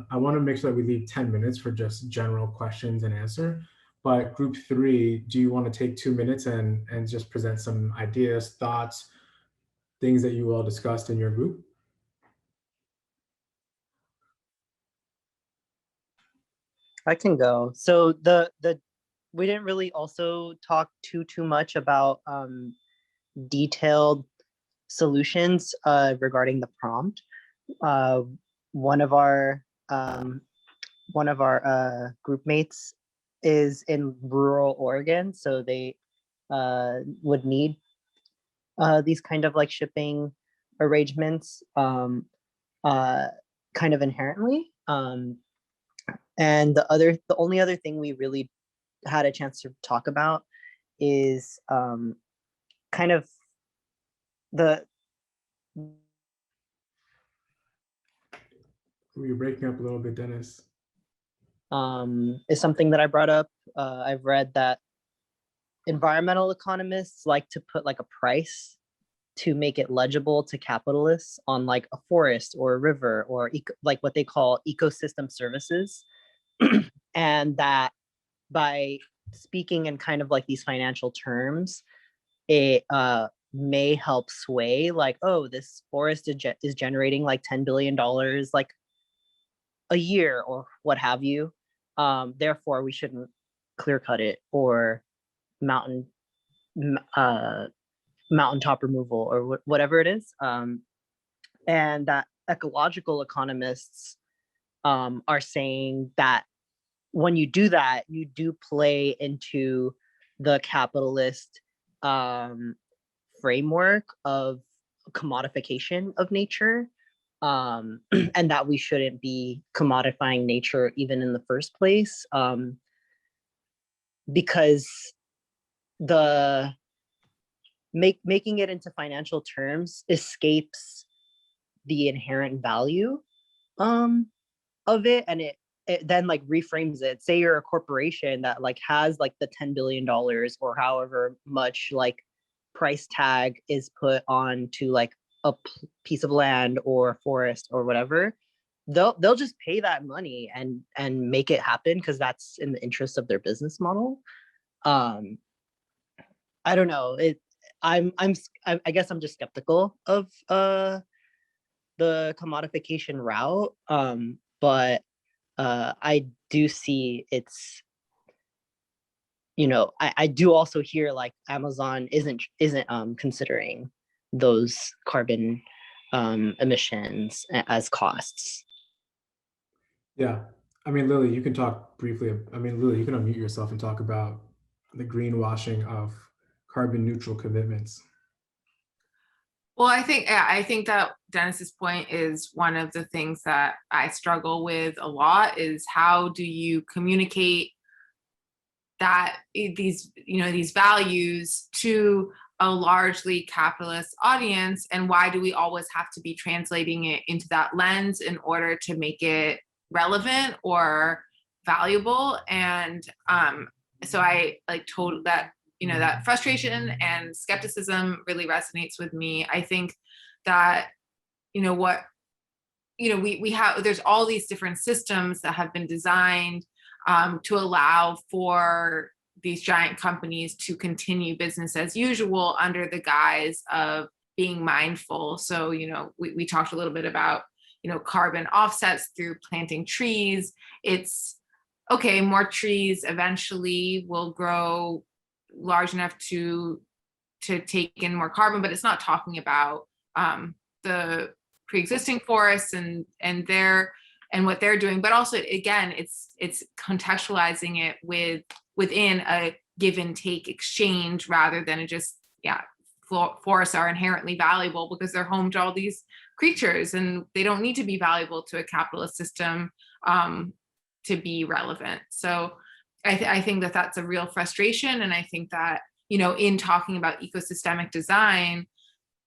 I want to make sure that we leave 10 minutes for just general questions and answer. But group 3, do you want to take 2 minutes and just present some ideas, thoughts, things that you all discussed in your group? I can go. So we didn't really also talk too much about detailed solutions regarding the prompt. One of our group mates is in rural Oregon, so they would need these kind of like shipping arrangements kind of inherently. And the only other thing we really had a chance to talk about is kind of You're breaking up a little bit, Dennis. is something that I brought up. I've read that environmental economists like to put like a price to make it legible to capitalists on like a forest or a river or like what they call ecosystem services. And that by speaking in kind of like these financial terms, it may help sway like, oh, this forest is generating like $10 billion like a year or what have you. Therefore, we shouldn't clear cut it or mountaintop removal or whatever it is. And that ecological economists are saying that when you do that, you do play into the capitalist framework of commodification of nature, and that we shouldn't be commodifying nature even in the first place, because the making it into financial terms escapes the inherent value of it, and it then like reframes it. Say you're a corporation that like has like the $10 billion or however much like price tag is put on to like a piece of land or forest or whatever. They'll just pay that money and make it happen because that's in the interest of their business model. I don't know. I guess I'm just skeptical of the commodification route, but I do see its I do also hear like Amazon isn't considering those carbon emissions as costs. Yeah. I mean, Lily, you can talk briefly. I mean, Lily, you can unmute yourself and talk about the greenwashing of carbon neutral commitments. Well, I think that Dennis's point is one of the things that I struggle with a lot is how do you communicate that these values to a largely capitalist audience, and why do we always have to be translating it into that lens in order to make it relevant or valuable? And so I like told that, that frustration and skepticism really resonates with me. I think that, we have, there's all these different systems that have been designed to allow for these giant companies to continue business as usual under the guise of being mindful. So, we talked a little bit about, carbon offsets through planting trees. It's okay, more trees eventually will grow large enough to take in more carbon, but it's not talking about the pre-existing forests and what they're doing, but also again, it's contextualizing it within a give and take exchange rather than forests are inherently valuable because they're home to all these creatures and they don't need to be valuable to a capitalist system to be relevant. So I think that that's a real frustration. And I think that, in talking about ecosystemic design,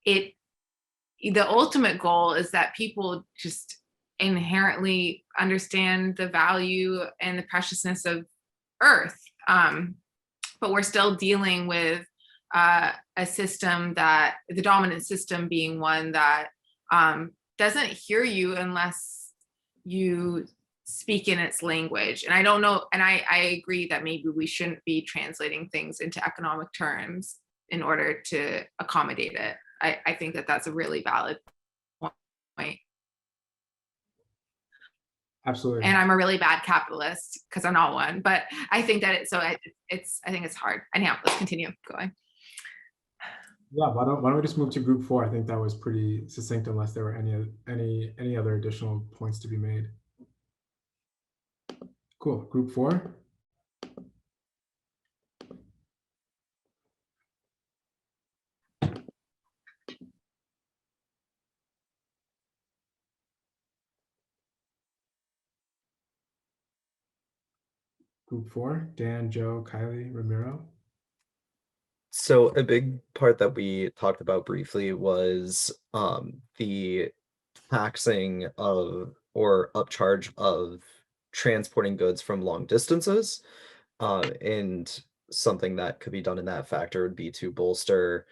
the ultimate goal is that people just inherently understand the value and the preciousness of Earth. But we're still dealing with a system that the dominant system being one that doesn't hear you unless you speak in its language. And I don't know, and I agree that maybe we shouldn't be translating things into economic terms in order to accommodate it. I think that that's a really valid point. Absolutely. And I'm a really bad capitalist because I'm not one, but I think that I think it's hard. Anyhow, let's continue going. Yeah, why don't we just move to group 4? I think that was pretty succinct unless there were any other additional points to be made. Cool, group 4. Group 4, Dan, Joe, Kylie, Ramiro. So a big part that we talked about briefly was the taxing of or upcharge of transporting goods from long distances. And something that could be done in that factor would be to bolster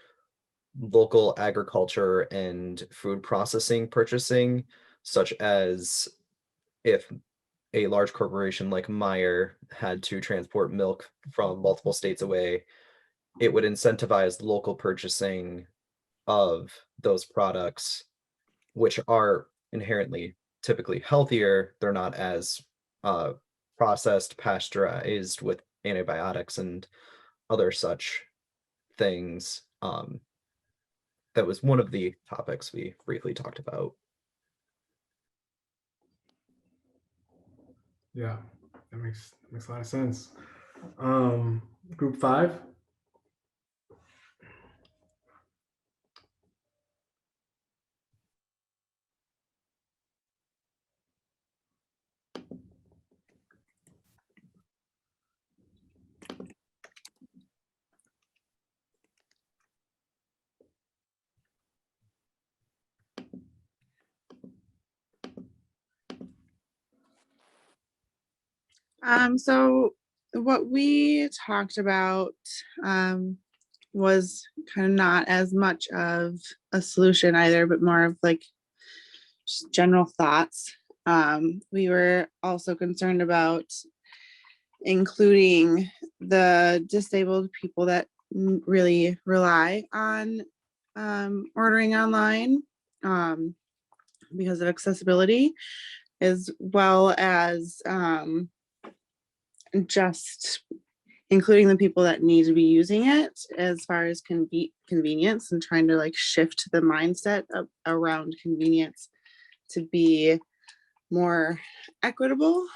local agriculture and food processing purchasing, such as if a large corporation like Meyer had to transport milk from multiple states away, it would incentivize local purchasing of those products, which are inherently typically healthier. They're not as processed, pasteurized with antibiotics and other such things. That was one of the topics we briefly talked about. Yeah, that makes a lot of sense. Group 5. So what we talked about was kind of not as much of a solution either, but more of like just general thoughts. We were also concerned about including the disabled people that really rely on ordering online because of accessibility, as well as just including the people that need to be using it as far as convenience, and trying to like shift the mindset around convenience to be more equitable.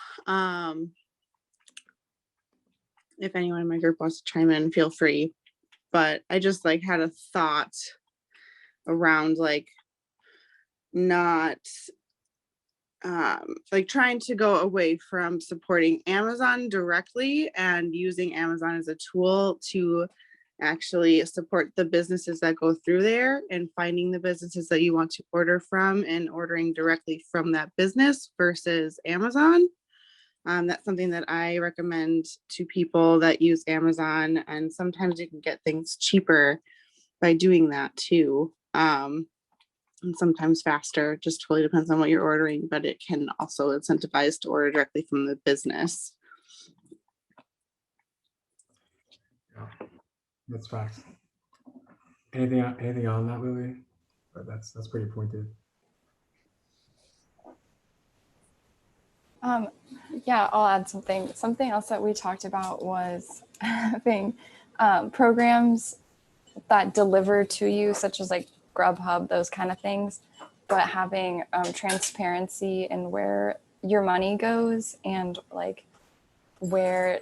If anyone in my group wants to chime in, feel free. But I just like had a thought around like not like trying to go away from supporting Amazon directly and using Amazon as a tool to actually support the businesses that go through there, and finding the businesses that you want to order from and ordering directly from that business versus Amazon. That's something that I recommend to people that use Amazon, and sometimes you can get things cheaper by doing that too. And sometimes faster, just totally depends on what you're ordering, but it can also incentivize to order directly from the business. Yeah, that's facts. Anything on that, Lily? But that's pretty pointed. Yeah, I'll add something. Something else that we talked about was having programs that deliver to you, such as like Grubhub, those kind of things, but having transparency in where your money goes and like where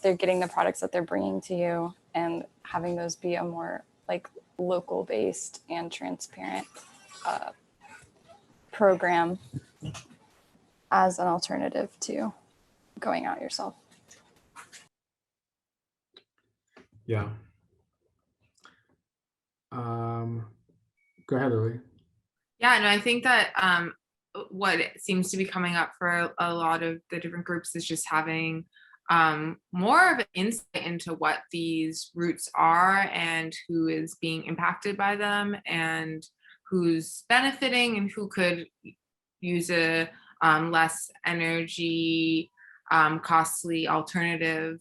they're getting the products that they're bringing to you, and having those be a more like local based and transparent program as an alternative to going out yourself. Yeah. Go ahead, Lily. Yeah, no, I think that what seems to be coming up for a lot of the different groups is just having more of an insight into what these routes are and who is being impacted by them and who's benefiting and who could use a less energy costly alternative.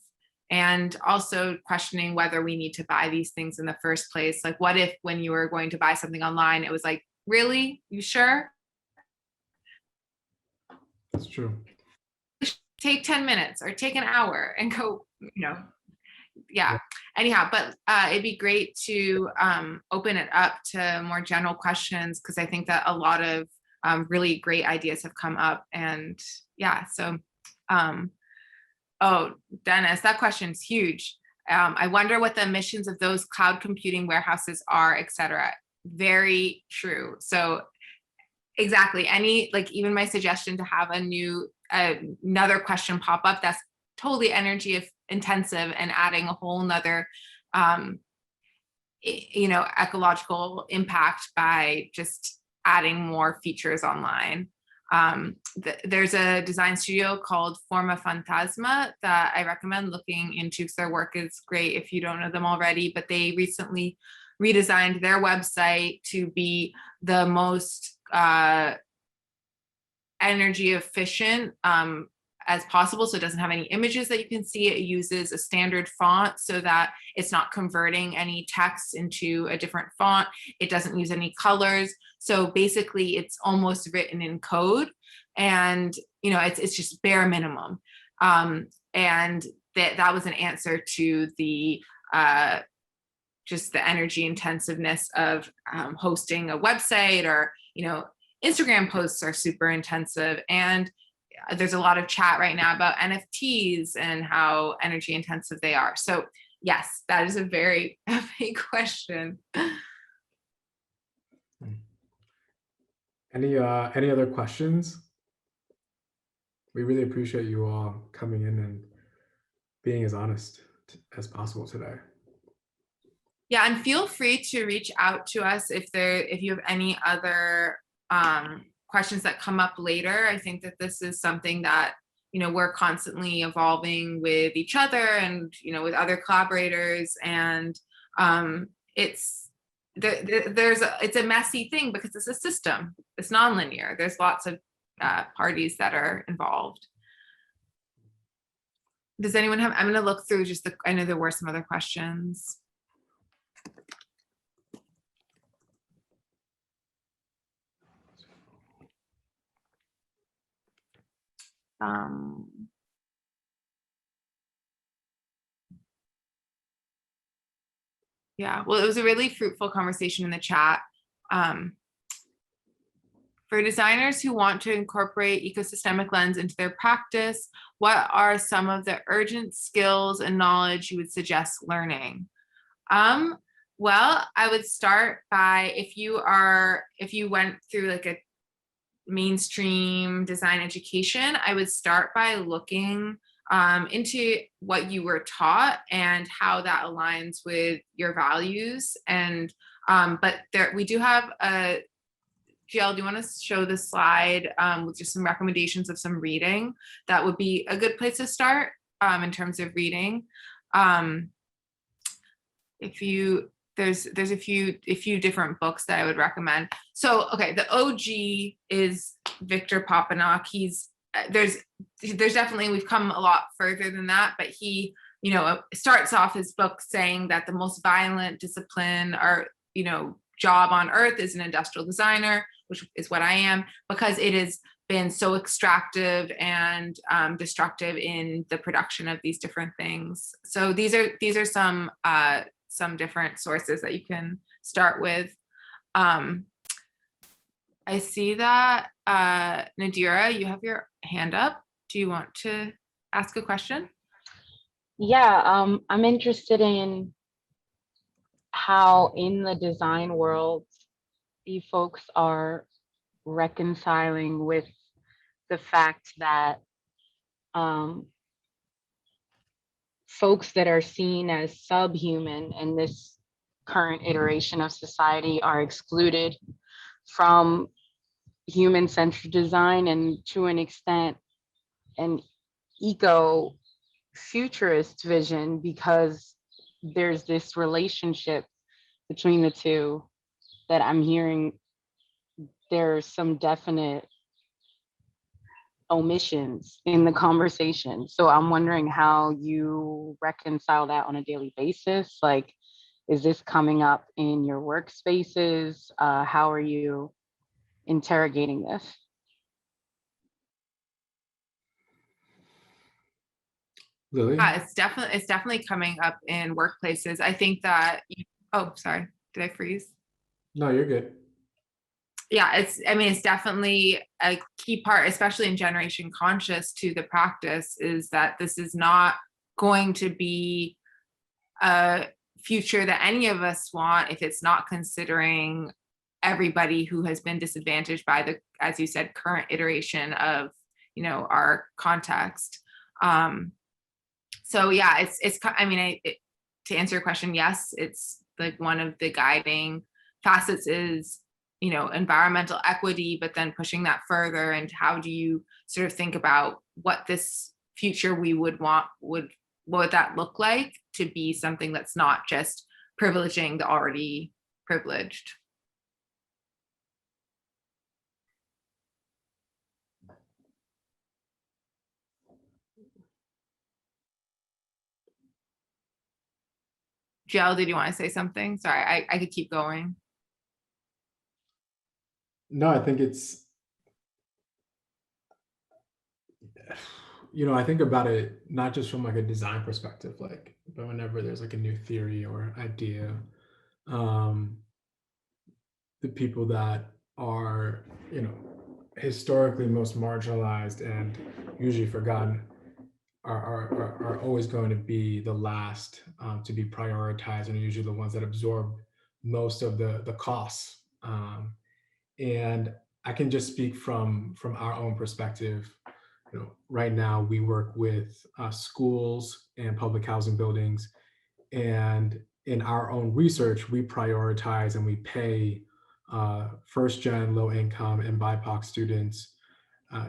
And also questioning whether we need to buy these things in the first place. Like, what if when you were going to buy something online, it was like, really? You sure? That's true. Take 10 minutes or take an hour and go, yeah. Anyhow, but it'd be great to open it up to more general questions, because I think that a lot of really great ideas have come up. And yeah, so oh, Dennis, that question's huge. I wonder what the emissions of those cloud computing warehouses are, et cetera. Very true. So exactly, even my suggestion to have another question pop up, that's totally energy intensive and adding a whole nother, ecological impact by just adding more features online. There's a design studio called Forma Fantasma that I recommend looking into, because their work is great if you don't know them already, but they recently redesigned their website to be the most energy efficient as possible. So it doesn't have any images that you can see. It uses a standard font so that it's not converting any text into a different font. It doesn't use any colors. So basically it's almost written in code, and it's just bare minimum. And that was an answer to the just the energy intensiveness of hosting a website, or Instagram posts are super intensive, and there's a lot of chat right now about NFTs and how energy intensive they are. So yes, that is a very big question. Any other questions? We really appreciate you all coming in and being as honest as possible today. Yeah, and feel free to reach out to us if you have any other questions that come up later. I think that this is something that we're constantly evolving with each other and with other collaborators, and it's a messy thing because it's a system. It's nonlinear. There's lots of parties that are involved. Does anyone have? I'm going to look through I know there were some other questions. Yeah, well, it was a really fruitful conversation in the chat. For designers who want to incorporate ecosystemic lens into their practice, what are some of the urgent skills and knowledge you would suggest learning? Well, I would start by if you went through like a mainstream design education, I would start by looking into what you were taught and how that aligns with your values. And but there we do have a GL, do you want to show the slide with just some recommendations of some reading? That would be a good place to start in terms of reading. There's a few different books that I would recommend. So okay, the OG is Victor Papanak. There's definitely, we've come a lot further than that, but he, starts off his book saying that the most violent discipline or, job on earth is an industrial designer, which is what I am, because it has been so extractive and destructive in the production of these different things. So these are some different sources that you can start with. I see that Nadira, you have your hand up. Do you want to ask a question? Yeah, I'm interested in how in the design world you folks are reconciling with the fact that folks that are seen as subhuman in this current iteration of society are excluded from human-centered design, and to an extent an eco-futurist vision, because there's this relationship between the two that I'm hearing there's some definite omissions in the conversation. So I'm wondering how you reconcile that on a daily basis. Like, is this coming up in your workspaces? How are you interrogating this? Lily? Yeah, it's definitely coming up in workplaces. I think that, oh, sorry, did I freeze? No, you're good. Yeah, it's definitely a key part, especially in Generation Conscious, to the practice, is that this is not going to be a future that any of us want if it's not considering everybody who has been disadvantaged by the, as you said, current iteration of, our context. So yeah, to answer your question, yes, it's like one of the guiding facets is, environmental equity, but then pushing that further, and how do you sort of think about what this future we would want what would that look like to be something that's not just privileging the already privileged. Jill, did you want to say something? Sorry, I could keep going. No, I think it's, I think about it not just from like a design perspective, but whenever there's like a new theory or idea, the people that are, historically most marginalized and usually forgotten are always going to be the last to be prioritized, and are usually the ones that absorb most of the costs. And I can just speak from our own perspective. Right now we work with schools and public housing buildings, and in our own research, we prioritize and we pay first-gen, low-income, and BIPOC students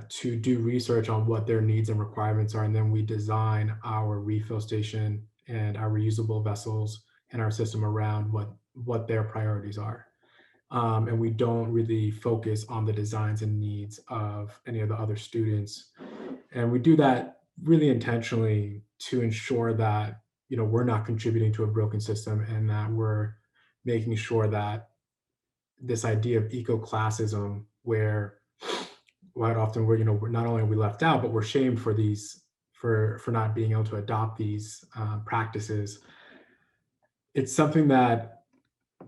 to do research on what their needs and requirements are, and then we design our refill station and our reusable vessels and our system around what their priorities are. And we don't really focus on the designs and needs of any of the other students. And we do that really intentionally to ensure that, we're not contributing to a broken system, and that we're making sure that this idea of eco-classism, where quite often we're not only are we left out, but we're shamed for these, for not being able to adopt these practices, it's something that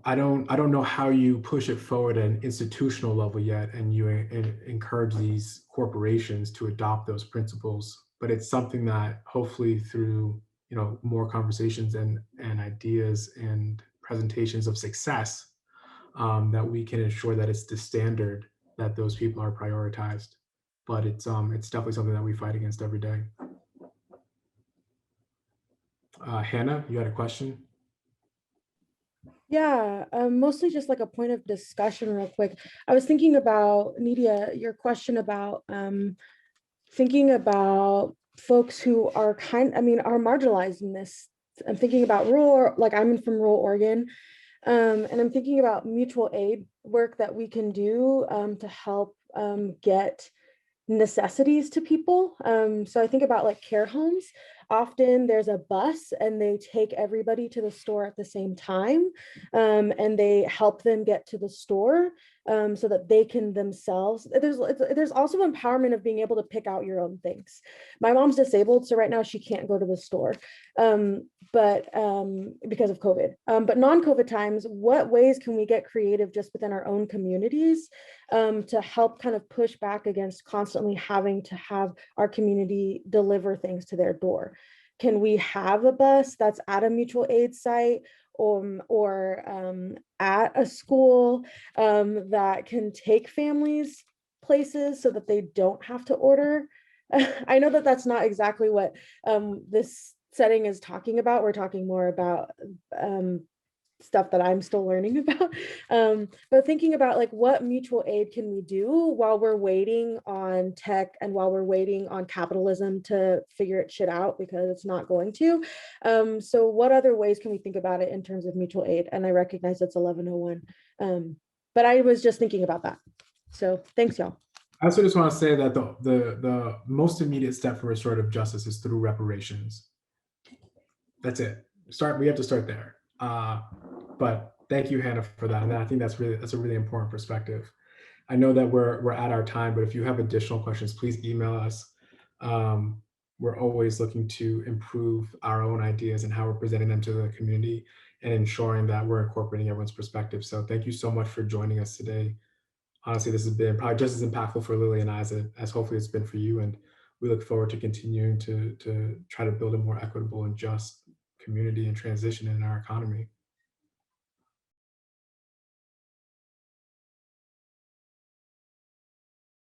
I don't know how you push it forward at an institutional level yet, and you encourage these corporations to adopt those principles. But it's something that hopefully through more conversations and ideas and presentations of success, that we can ensure that it's the standard that those people are prioritized. But it's definitely something that we fight against every day. Hannah, you had a question? Yeah, mostly just like a point of discussion real quick. I was thinking about, Nidia, your question about thinking about folks who are are marginalized in this. I'm thinking about rural, like I'm from rural Oregon, and I'm thinking about mutual aid work that we can do to help get necessities to people. So I think about like care homes. Often there's a bus and they take everybody to the store at the same time, and they help them get to the store so that they can themselves. There's also empowerment of being able to pick out your own things. My mom's disabled, so right now she can't go to the store, but because of COVID. But non-COVID times, what ways can we get creative just within our own communities to help kind of push back against constantly having to have our community deliver things to their door? Can we have a bus that's at a mutual aid site or at a school that can take families places so that they don't have to order? I know that that's not exactly what this setting is talking about. We're talking more about stuff that I'm still learning about. But thinking about like what mutual aid can we do while we're waiting on tech and while we're waiting on capitalism to figure its shit out, because it's not going to. So what other ways can we think about it in terms of mutual aid? And I recognize it's 11:01, but I was just thinking about that. So thanks, y'all. I also just want to say that the most immediate step for restorative justice is through reparations. That's it. We have to start there. But thank you, Hannah, for that. And I think that's a really important perspective. I know that we're at our time, but if you have additional questions, please email us. We're always looking to improve our own ideas and how we're presenting them to the community and ensuring that we're incorporating everyone's perspective. So thank you so much for joining us today. Honestly, this has been probably just as impactful for Lily and I as hopefully it's been for you. And we look forward to continuing to try to build a more equitable and just community and transition in our economy.